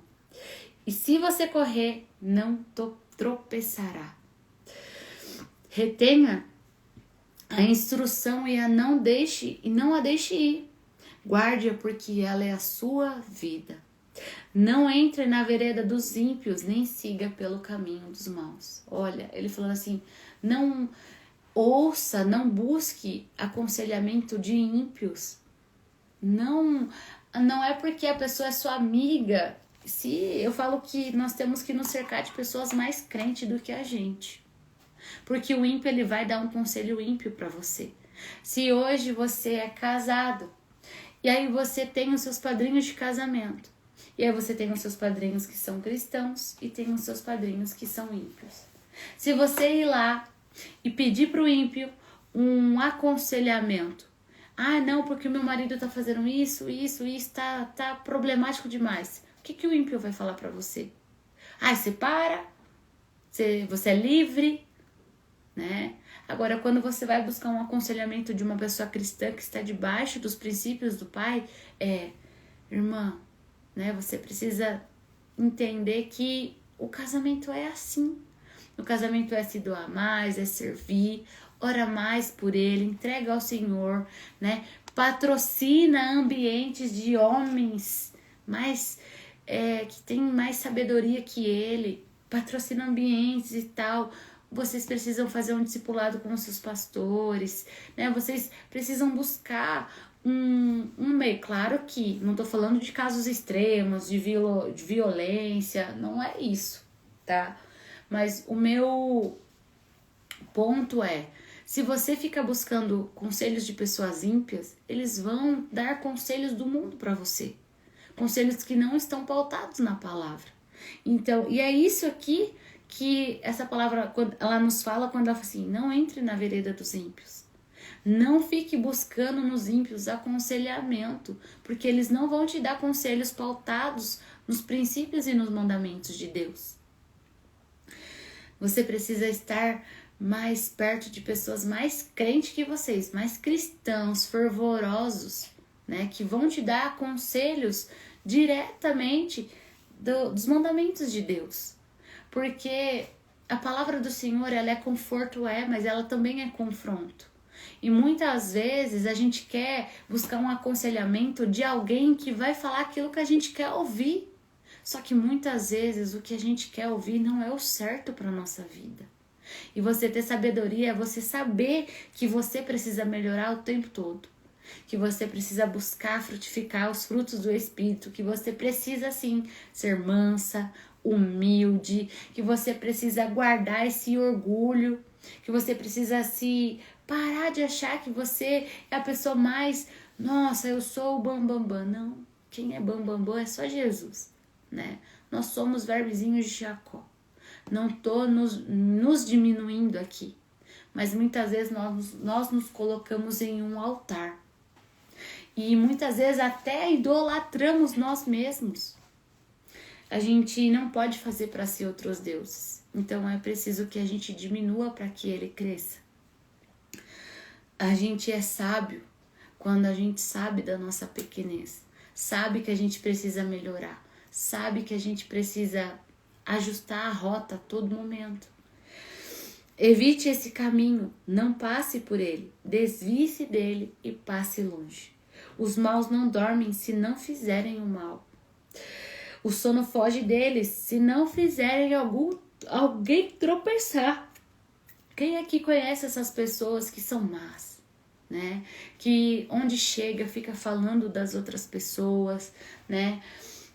E se você correr, não tropeçará. Retenha a instrução e não a deixe ir. Guarde-a, porque ela é a sua vida. Não entre na vereda dos ímpios, nem siga pelo caminho dos maus. Olha, ele falando assim, não ouça, não busque aconselhamento de ímpios. Não é porque a pessoa é sua amiga. Eu falo que nós temos que nos cercar de pessoas mais crentes do que a gente. Porque o ímpio, ele vai dar um conselho ímpio para você. Se hoje você é casado E aí você tem os seus padrinhos de casamento. E aí você tem os seus padrinhos que são cristãos e tem os seus padrinhos que são ímpios. Se você ir lá e pedir para o ímpio um aconselhamento, não, porque o meu marido tá fazendo isso, tá problemático demais. O que o ímpio vai falar para você? Separa, você é livre, né? Agora, quando você vai buscar um aconselhamento de uma pessoa cristã que está debaixo dos princípios do Pai, irmã, né? Você precisa entender que o casamento é assim. O casamento é se doar mais, é servir, ora mais por ele, entrega ao Senhor, né? Patrocina ambientes de homens que tem mais sabedoria que ele, patrocina ambientes e tal. Vocês precisam fazer um discipulado com os seus pastores, né? Vocês precisam buscar um meio. Claro que não tô falando de casos extremos, de violência, não é isso, tá? Mas o meu ponto é, se você fica buscando conselhos de pessoas ímpias, eles vão dar conselhos do mundo para você. Conselhos que não estão pautados na palavra. Então, e é isso aqui que essa palavra, ela nos fala quando ela fala assim, não entre na vereda dos ímpios. Não fique buscando nos ímpios aconselhamento, porque eles não vão te dar conselhos pautados nos princípios e nos mandamentos de Deus. Você precisa estar mais perto de pessoas mais crentes que vocês, mais cristãos, fervorosos, né? Que vão te dar conselhos diretamente dos mandamentos de Deus. Porque a palavra do Senhor, ela é conforto, mas ela também é confronto. E muitas vezes a gente quer buscar um aconselhamento de alguém que vai falar aquilo que a gente quer ouvir. Só que muitas vezes o que a gente quer ouvir não é o certo para a nossa vida. E você ter sabedoria é você saber que você precisa melhorar o tempo todo. Que você precisa buscar frutificar os frutos do Espírito. Que você precisa, sim, ser mansa, humilde. Que você precisa guardar esse orgulho. Que você precisa parar de achar que você é a pessoa mais... Nossa, eu sou o bambambam. Não, quem é bambambam é só Jesus, né? Nós somos vermezinhos de Jacó. Não tô nos diminuindo aqui, mas muitas vezes nós nos colocamos em um altar e muitas vezes até idolatramos nós mesmos. A gente não pode fazer para si outros deuses, então é preciso que a gente diminua para que ele cresça. A gente é sábio quando a gente sabe da nossa pequenez, sabe que a gente precisa melhorar, sabe que a gente precisa ajustar a rota a todo momento. Evite esse caminho, não passe por ele, desvie-se dele e passe longe. Os maus não dormem se não fizerem o mal. O sono foge deles se não fizerem alguém tropeçar. Quem aqui conhece essas pessoas que são más, né? Que onde chega fica falando das outras pessoas, né?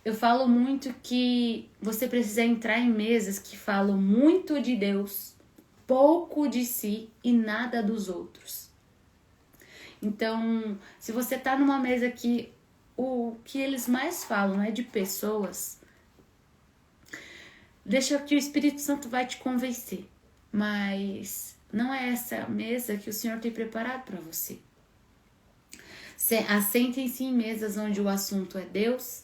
Eu falo muito que você precisa entrar em mesas que falam muito de Deus, pouco de si e nada dos outros. Então, se você tá numa mesa que o que eles mais falam é de pessoas, deixa que o Espírito Santo vai te convencer. Mas não é essa mesa que o Senhor tem preparado para você. Assentem-se em mesas onde o assunto é Deus,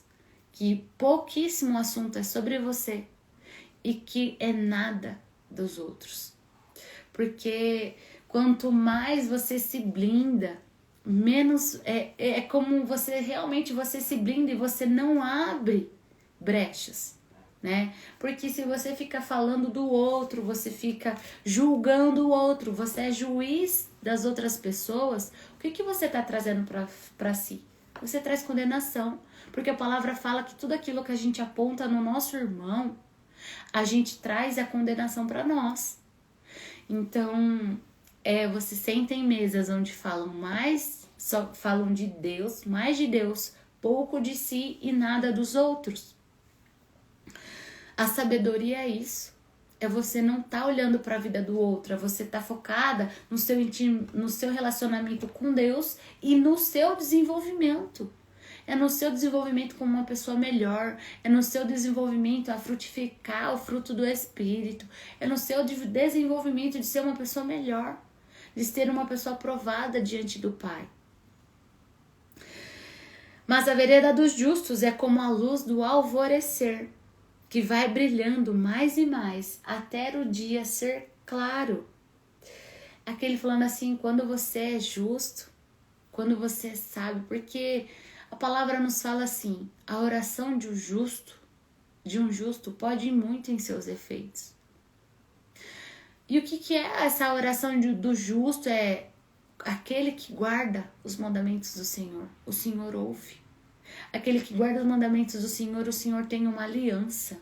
que pouquíssimo assunto é sobre você e que é nada dos outros. Porque quanto mais você se blinda, menos é como você se blinda e você não abre brechas, né? Porque se você fica falando do outro, você fica julgando o outro, você é juiz das outras pessoas, o que você está trazendo para si? Você traz condenação, porque a palavra fala que tudo aquilo que a gente aponta no nosso irmão, a gente traz a condenação para nós. Então, você senta em mesas onde só falam de Deus, mais de Deus, pouco de si e nada dos outros. A sabedoria é isso. É você não tá olhando para a vida do outro, é você tá focada no seu no seu relacionamento com Deus e no seu desenvolvimento. É no seu desenvolvimento como uma pessoa melhor, é no seu desenvolvimento a frutificar o fruto do Espírito, é no seu desenvolvimento de ser uma pessoa melhor, de ser uma pessoa aprovada diante do Pai. Mas a vereda dos justos é como a luz do alvorecer, que vai brilhando mais e mais até o dia ser claro. Aquele falando assim, quando você é justo, quando você sabe, porque a palavra nos fala assim, a oração de um justo pode ir muito em seus efeitos. E o que é essa oração do justo? É aquele que guarda os mandamentos do Senhor. O Senhor ouve. Aquele que guarda os mandamentos do Senhor, o Senhor tem uma aliança.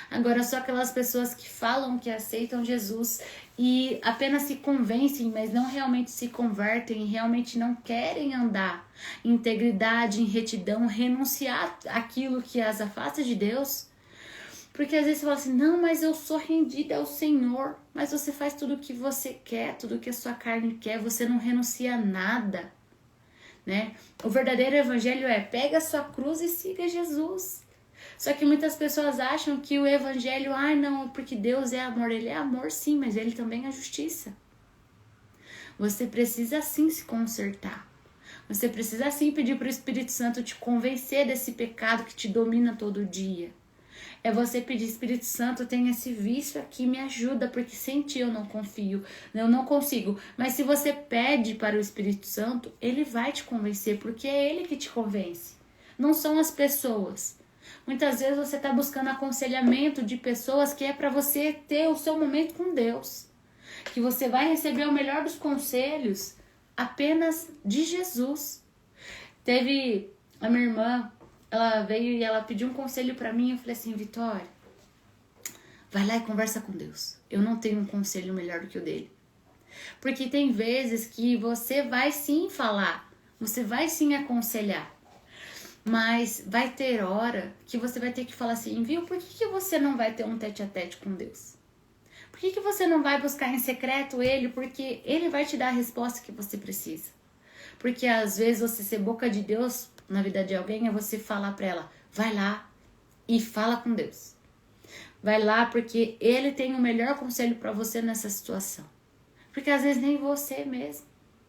Agora, só aquelas pessoas que falam que aceitam Jesus e apenas se convencem, mas não realmente se convertem, realmente não querem andar em integridade, em retidão, renunciar àquilo que as afasta de Deus. Porque às vezes você fala assim, não, mas eu sou rendida ao Senhor, mas você faz tudo o que você quer, tudo o que a sua carne quer, você não renuncia a nada, né? O verdadeiro evangelho é, pega a sua cruz e siga Jesus. Só que muitas pessoas acham que o evangelho, não, porque Deus é amor. Ele é amor sim, mas ele também é justiça. Você precisa sim se consertar. Você precisa sim pedir para o Espírito Santo te convencer desse pecado que te domina todo dia. É você pedir, Espírito Santo, tem esse vício aqui, me ajuda, porque sem ti eu não confio, eu não consigo. Mas se você pede para o Espírito Santo, ele vai te convencer, porque é ele que te convence. Não são as pessoas. Muitas vezes você está buscando aconselhamento de pessoas que é para você ter o seu momento com Deus. Que você vai receber o melhor dos conselhos apenas de Jesus. Teve a minha irmã, ela veio e ela pediu um conselho para mim. Eu falei assim, Vitória, vai lá e conversa com Deus. Eu não tenho um conselho melhor do que o dele. Porque tem vezes que você vai sim falar, você vai sim aconselhar. Mas vai ter hora que você vai ter que falar assim, viu, por que você não vai ter um tete-a-tete com Deus? Por que você não vai buscar em secreto ele? Porque ele vai te dar a resposta que você precisa. Porque às vezes você ser boca de Deus na vida de alguém é você falar pra ela, vai lá e fala com Deus. Vai lá porque ele tem o melhor conselho pra você nessa situação. Porque às vezes nem você mesmo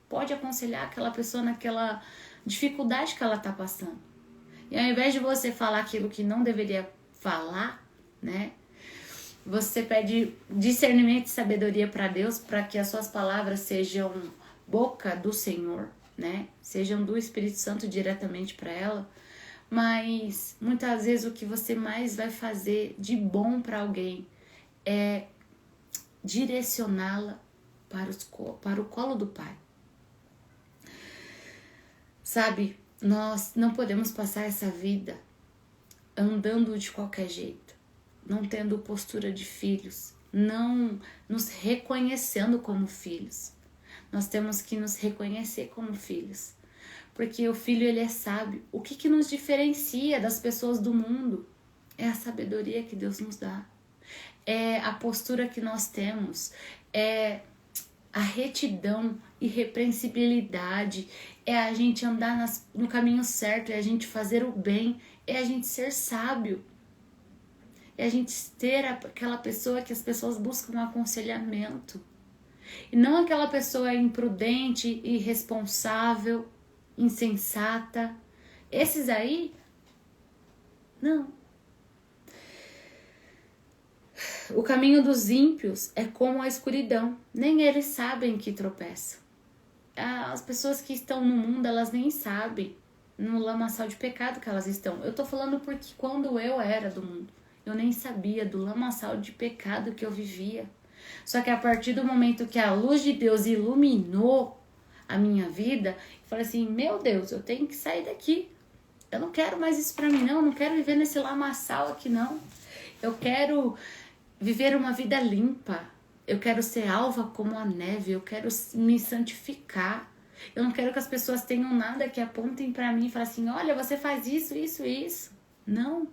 pode aconselhar aquela pessoa naquela dificuldade que ela tá passando. E ao invés de você falar aquilo que não deveria falar, né? Você pede discernimento e sabedoria para Deus, para que as suas palavras sejam boca do Senhor, né? Sejam do Espírito Santo diretamente para ela. Mas muitas vezes o que você mais vai fazer de bom para alguém é direcioná-la para o colo do Pai. Sabe? Nós não podemos passar essa vida andando de qualquer jeito, não tendo postura de filhos, não nos reconhecendo como filhos. Nós temos que nos reconhecer como filhos, porque o filho ele é sábio. O que nos diferencia das pessoas do mundo é a sabedoria que Deus nos dá, é a postura que nós temos, é a retidão, irrepreensibilidade, é a gente andar no caminho certo, é a gente fazer o bem, é a gente ser sábio, é a gente ter aquela pessoa que as pessoas buscam um aconselhamento, e não aquela pessoa imprudente, irresponsável, insensata. Esses aí, não. O caminho dos ímpios é como a escuridão, nem eles sabem que tropeçam. As pessoas que estão no mundo, elas nem sabem no lamaçal de pecado que elas estão. Eu tô falando porque quando eu era do mundo, eu nem sabia do lamaçal de pecado que eu vivia. Só que a partir do momento que a luz de Deus iluminou a minha vida, eu falei assim, meu Deus, eu tenho que sair daqui. Eu não quero mais isso pra mim, não. Eu não quero viver nesse lamaçal aqui, não. Eu quero viver uma vida limpa. Eu quero ser alva como a neve. Eu quero me santificar. Eu não quero que as pessoas tenham nada que apontem pra mim e falem assim, olha, você faz isso, isso. Não.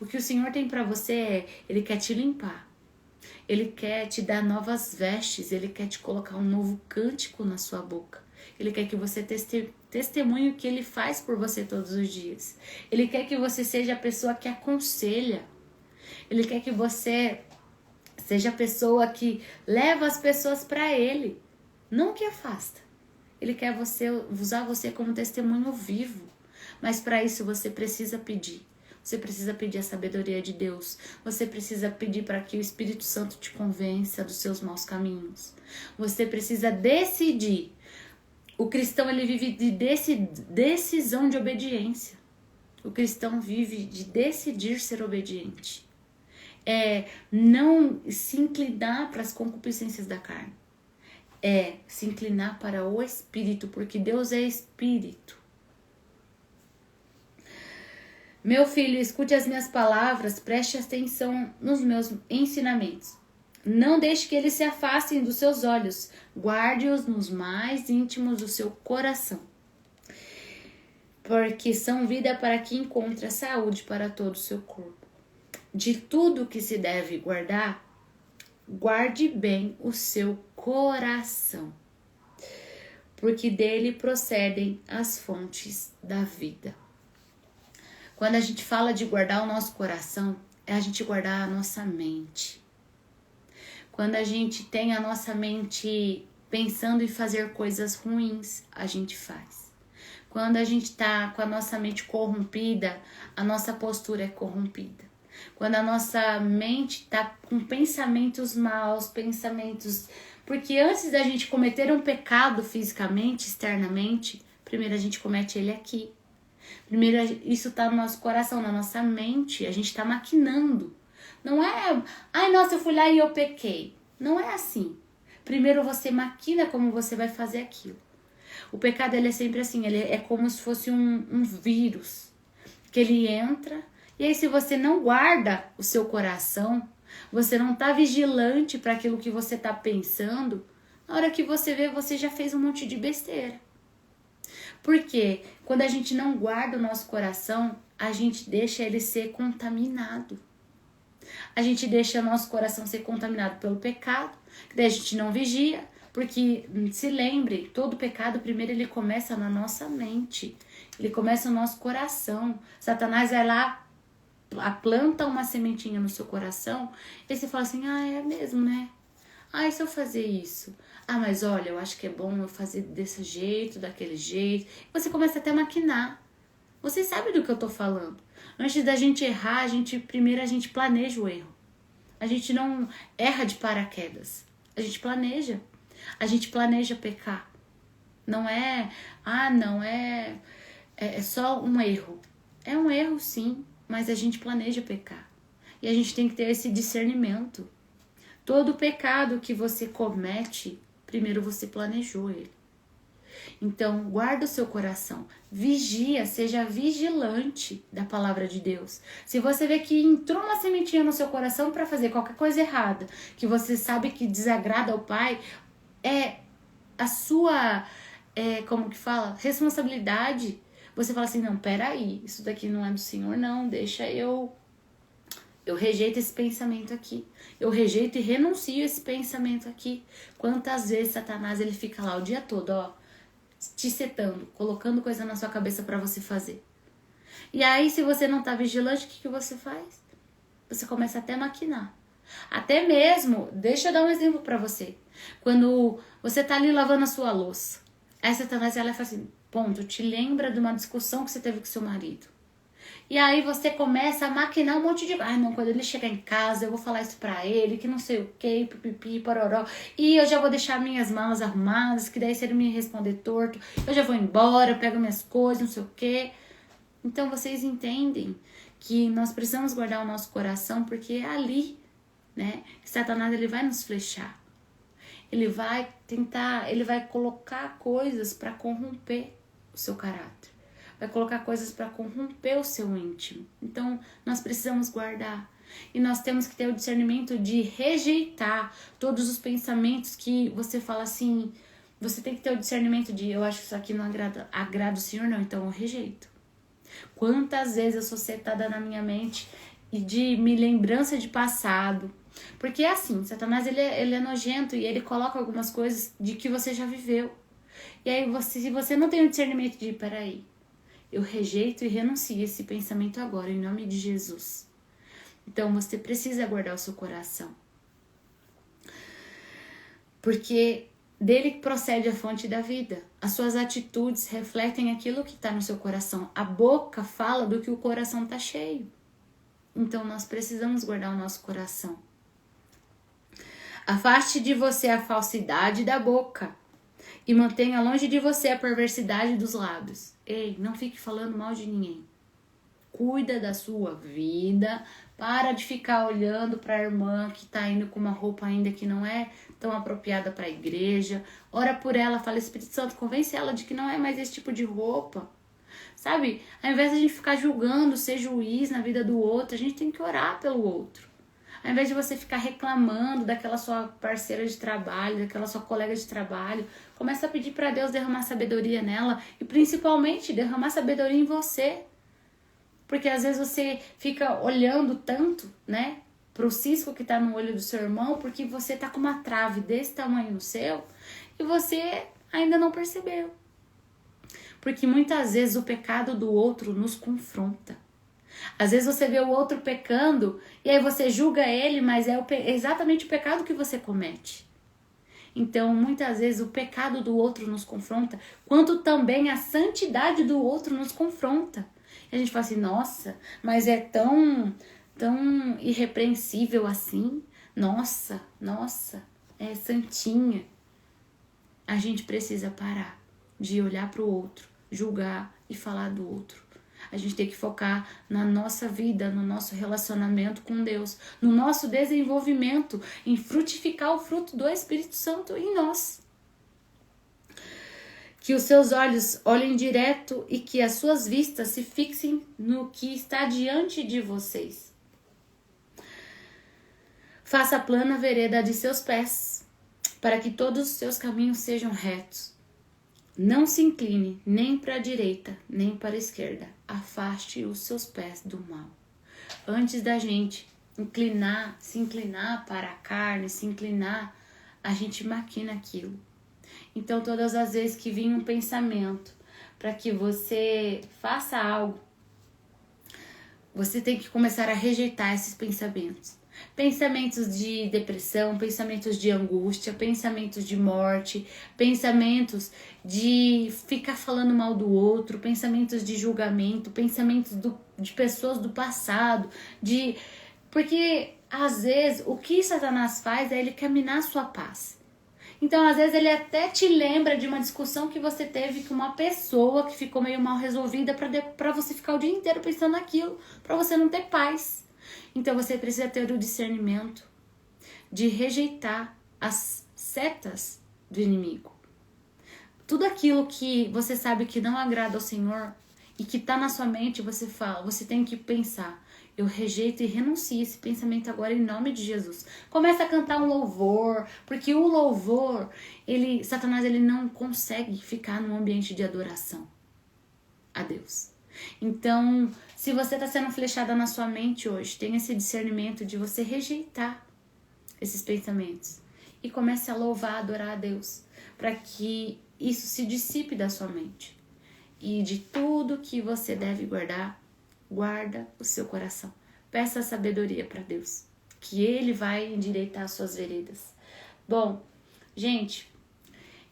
O que o Senhor tem pra você é, Ele quer te limpar. Ele quer te dar novas vestes, Ele quer te colocar um novo cântico na sua boca. Ele quer que você testemunhe o que Ele faz por você todos os dias. Ele quer que você seja a pessoa que aconselha. Ele quer que você seja a pessoa que leva as pessoas para Ele, não que afasta. Ele quer usar você como testemunho vivo. Mas para isso você precisa pedir. Você precisa pedir a sabedoria de Deus. Você precisa pedir para que o Espírito Santo te convença dos seus maus caminhos. Você precisa decidir. O cristão, ele vive de decisão de obediência. O cristão vive de decidir ser obediente. É não se inclinar para as concupiscências da carne. É se inclinar para o Espírito, porque Deus é Espírito. Meu filho, escute as minhas palavras, preste atenção nos meus ensinamentos. Não deixe que eles se afastem dos seus olhos, guarde-os nos mais íntimos do seu coração. Porque são vida para quem encontra saúde para todo o seu corpo. De tudo que se deve guardar, guarde bem o seu coração, porque dele procedem as fontes da vida. Quando a gente fala de guardar o nosso coração, é a gente guardar a nossa mente. Quando a gente tem a nossa mente pensando em fazer coisas ruins, a gente faz. Quando a gente tá com a nossa mente corrompida, a nossa postura é corrompida. Quando a nossa mente tá com pensamentos maus, pensamentos... Porque antes da gente cometer um pecado fisicamente, externamente, primeiro a gente comete ele aqui. Primeiro, isso tá no nosso coração, na nossa mente. A gente tá maquinando. Não é, ai, nossa, eu fui lá e eu pequei. Não é assim. Primeiro você maquina como você vai fazer aquilo. O pecado, ele é sempre assim, ele é como se fosse um vírus. Que ele entra, e aí se você não guarda o seu coração, você não tá vigilante para aquilo que você tá pensando, na hora que você vê, você já fez um monte de besteira. Porque quando a gente não guarda o nosso coração, a gente deixa ele ser contaminado. A gente deixa o nosso coração ser contaminado pelo pecado, que daí a gente não vigia, porque se lembre, todo pecado primeiro ele começa na nossa mente, ele começa no nosso coração. Satanás vai lá, planta uma sementinha no seu coração, e você fala assim, ah, é mesmo, né? Ah, e se eu fazer isso? Ah, mas olha, eu acho que é bom eu fazer desse jeito, daquele jeito. Você começa até a maquinar. Você sabe do que eu tô falando. Antes da gente errar, primeiro a gente planeja o erro. A gente não erra de paraquedas. A gente planeja. A gente planeja pecar. Não é, é só um erro. É um erro, sim, mas a gente planeja pecar. E a gente tem que ter esse discernimento. Todo pecado que você comete, primeiro você planejou ele. Então, guarda o seu coração. Vigia, seja vigilante da palavra de Deus. Se você vê que entrou uma sementinha no seu coração para fazer qualquer coisa errada, que você sabe que desagrada ao Pai, é a sua, como que fala? Responsabilidade. Você fala assim, não, peraí, isso daqui não é do Senhor, não, deixa eu rejeito esse pensamento aqui. Eu rejeito e renuncio esse pensamento aqui. Quantas vezes Satanás ele fica lá o dia todo, ó, te setando, colocando coisa na sua cabeça para você fazer. E aí, se você não tá vigilante, o que você faz? Você começa até a maquinar. Até mesmo, deixa eu dar um exemplo para você. Quando você tá ali lavando a sua louça, aí Satanás ela fala assim, ponto, te lembra de uma discussão que você teve com seu marido. E aí você começa a maquinar um monte de... Ai, não, quando ele chegar em casa, eu vou falar isso pra ele, que não sei o que, pipipi, pororó. E eu já vou deixar minhas malas arrumadas, que daí se ele me responder torto, eu já vou embora, eu pego minhas coisas, não sei o que. Então vocês entendem que nós precisamos guardar o nosso coração, porque é ali, né, que Satanás ele vai nos flechar. Ele vai tentar, ele vai colocar coisas pra corromper o seu caráter. Vai colocar coisas para corromper o seu íntimo. Então, nós precisamos guardar. E nós temos que ter o discernimento de rejeitar todos os pensamentos que você fala assim. Você tem que ter o discernimento de, eu acho que isso aqui não agrada o Senhor, não, então eu rejeito. Quantas vezes eu sou setada na minha mente e de me lembrança de passado, Porque é assim, Satanás ele é nojento e ele coloca algumas coisas de que você já viveu. E aí, se você não tem o discernimento de, peraí, eu rejeito e renuncio esse pensamento agora, em nome de Jesus. Então, você precisa guardar o seu coração. Porque dele procede a fonte da vida. As suas atitudes refletem aquilo que está no seu coração. A boca fala do que o coração está cheio. Então, nós precisamos guardar o nosso coração. Afaste de você a falsidade da boca e mantenha longe de você a perversidade dos lábios. Ei, não fique falando mal de ninguém. Cuida da sua vida. Para de ficar olhando para a irmã que está indo com uma roupa ainda que não é tão apropriada para a igreja. Ora por ela, fala, Espírito Santo, convence ela de que não é mais esse tipo de roupa. Sabe? Ao invés de a gente ficar julgando, ser juiz na vida do outro, a gente tem que orar pelo outro. Ao invés de você ficar reclamando daquela sua parceira de trabalho, daquela sua colega de trabalho, começa a pedir para Deus derramar sabedoria nela e principalmente derramar sabedoria em você. Porque às vezes você fica olhando tanto, né, pro cisco que tá no olho do seu irmão, porque você tá com uma trave desse tamanho no seu e você ainda não percebeu. Porque muitas vezes o pecado do outro nos confronta. Às vezes você vê o outro pecando e aí você julga ele, mas é exatamente o pecado que você comete. Então, muitas vezes o pecado do outro nos confronta, quanto também a santidade do outro nos confronta. E a gente fala assim, nossa, mas é tão irrepreensível assim? Nossa, é santinha. A gente precisa parar de olhar para o outro, julgar e falar do outro. A gente tem que focar na nossa vida, no nosso relacionamento com Deus, no nosso desenvolvimento, em frutificar o fruto do Espírito Santo em nós. Que os seus olhos olhem direto e que as suas vistas se fixem no que está diante de vocês. Faça plana a vereda de seus pés, para que todos os seus caminhos sejam retos. Não se incline nem para a direita, nem para a esquerda. Afaste os seus pés do mal. Antes da gente se inclinar para a carne, se inclinar, a gente maquina aquilo. Então, todas as vezes que vir um pensamento para que você faça algo, você tem que começar a rejeitar esses pensamentos. Pensamentos de depressão, pensamentos de angústia, pensamentos de morte, pensamentos de ficar falando mal do outro, pensamentos de julgamento, pensamentos de pessoas do passado, porque às vezes o que Satanás faz é ele caminhar a sua paz. Então, às vezes, ele até te lembra de uma discussão que você teve com uma pessoa que ficou meio mal resolvida para você ficar o dia inteiro pensando naquilo, para você não ter paz. Então, você precisa ter o discernimento de rejeitar as setas do inimigo. Tudo aquilo que você sabe que não agrada ao Senhor e que está na sua mente, você tem que pensar. Eu rejeito e renuncio esse pensamento agora em nome de Jesus. Começa a cantar um louvor, porque o louvor, Satanás ele não consegue ficar num ambiente de adoração a Deus. Então, se você está sendo flechada na sua mente hoje, tenha esse discernimento de você rejeitar esses pensamentos e comece a louvar, adorar a Deus, para que isso se dissipe da sua mente. E de tudo que você deve guardar, guarda o seu coração. Peça sabedoria para Deus, que Ele vai endireitar as suas veredas. Bom, gente,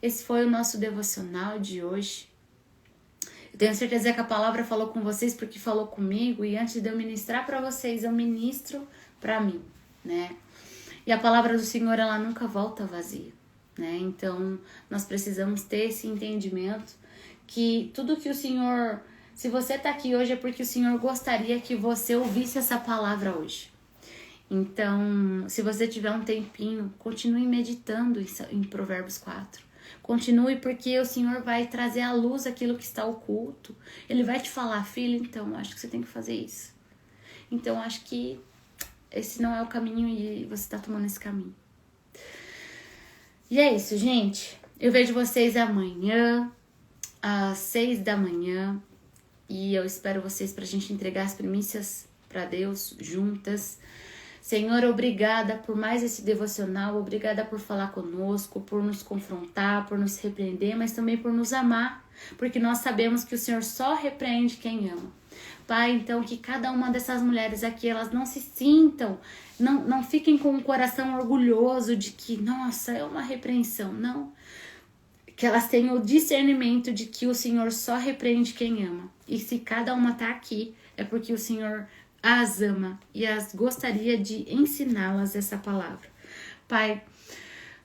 esse foi o nosso devocional de hoje. Eu tenho certeza que a palavra falou com vocês porque falou comigo. E antes de eu ministrar para vocês, eu ministro para mim, né? E a palavra do Senhor, ela nunca volta vazia, né? Então, nós precisamos ter esse entendimento que tudo que o Senhor... Se você está aqui hoje é porque o Senhor gostaria que você ouvisse essa palavra hoje. Então, se você tiver um tempinho, continue meditando em Provérbios 4. Continue porque o Senhor vai trazer à luz aquilo que está oculto. Ele vai te falar, filho, então, acho que você tem que fazer isso. Então, acho que esse não é o caminho e você está tomando esse caminho. E é isso, gente. Eu vejo vocês amanhã, às 6 da manhã. E eu espero vocês pra gente entregar as primícias pra Deus juntas. Senhor, obrigada por mais esse devocional, obrigada por falar conosco, por nos confrontar, por nos repreender, mas também por nos amar, porque nós sabemos que o Senhor só repreende quem ama. Pai, então que cada uma dessas mulheres aqui, elas não se sintam, não fiquem com um coração orgulhoso de que, nossa, é uma repreensão, não. Que elas tenham o discernimento de que o Senhor só repreende quem ama. E se cada uma tá aqui, é porque o Senhor as ama e as gostaria de ensiná-las essa palavra. Pai,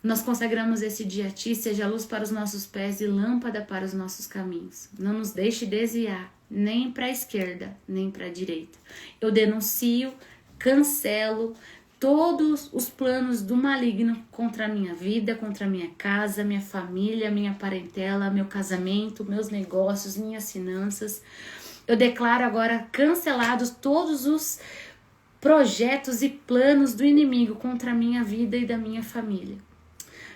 nós consagramos esse dia a Ti, seja luz para os nossos pés e lâmpada para os nossos caminhos. Não nos deixe desviar, nem para a esquerda, nem para a direita. Eu denuncio, cancelo todos os planos do maligno contra a minha vida, contra a minha casa, minha família, minha parentela, meu casamento, meus negócios, minhas finanças. Eu declaro agora cancelados todos os projetos e planos do inimigo contra a minha vida e da minha família.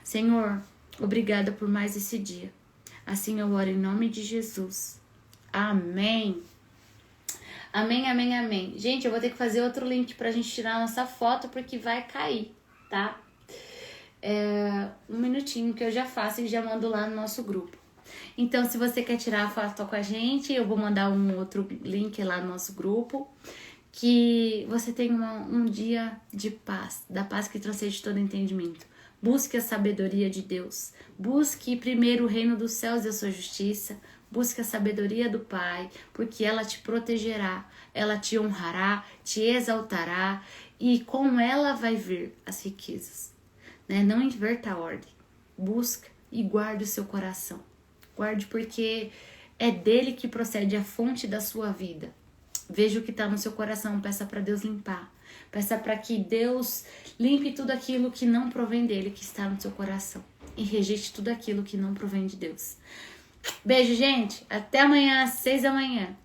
Senhor, obrigada por mais esse dia. Assim eu oro em nome de Jesus. Amém. Amém, amém, amém. Gente, eu vou ter que fazer outro link pra gente tirar a nossa foto, porque vai cair, tá? Um minutinho que eu já faço e já mando lá no nosso grupo. Então, se você quer tirar a foto com a gente, eu vou mandar um outro link lá no nosso grupo. Que você tenha um dia de paz, da paz que transcende todo entendimento. Busque a sabedoria de Deus. Busque primeiro o reino dos céus e a sua justiça. Busque a sabedoria do Pai, porque ela te protegerá, ela te honrará, te exaltará e com ela vai vir as riquezas. Né? Não inverta a ordem. Busca e guarde o seu coração. Guarde porque é dele que procede a fonte da sua vida. Veja o que está no seu coração, peça para Deus limpar. Peça para que Deus limpe tudo aquilo que não provém dele, que está no seu coração. E rejeite tudo aquilo que não provém de Deus. Beijo, gente. Até amanhã, às 6 da manhã.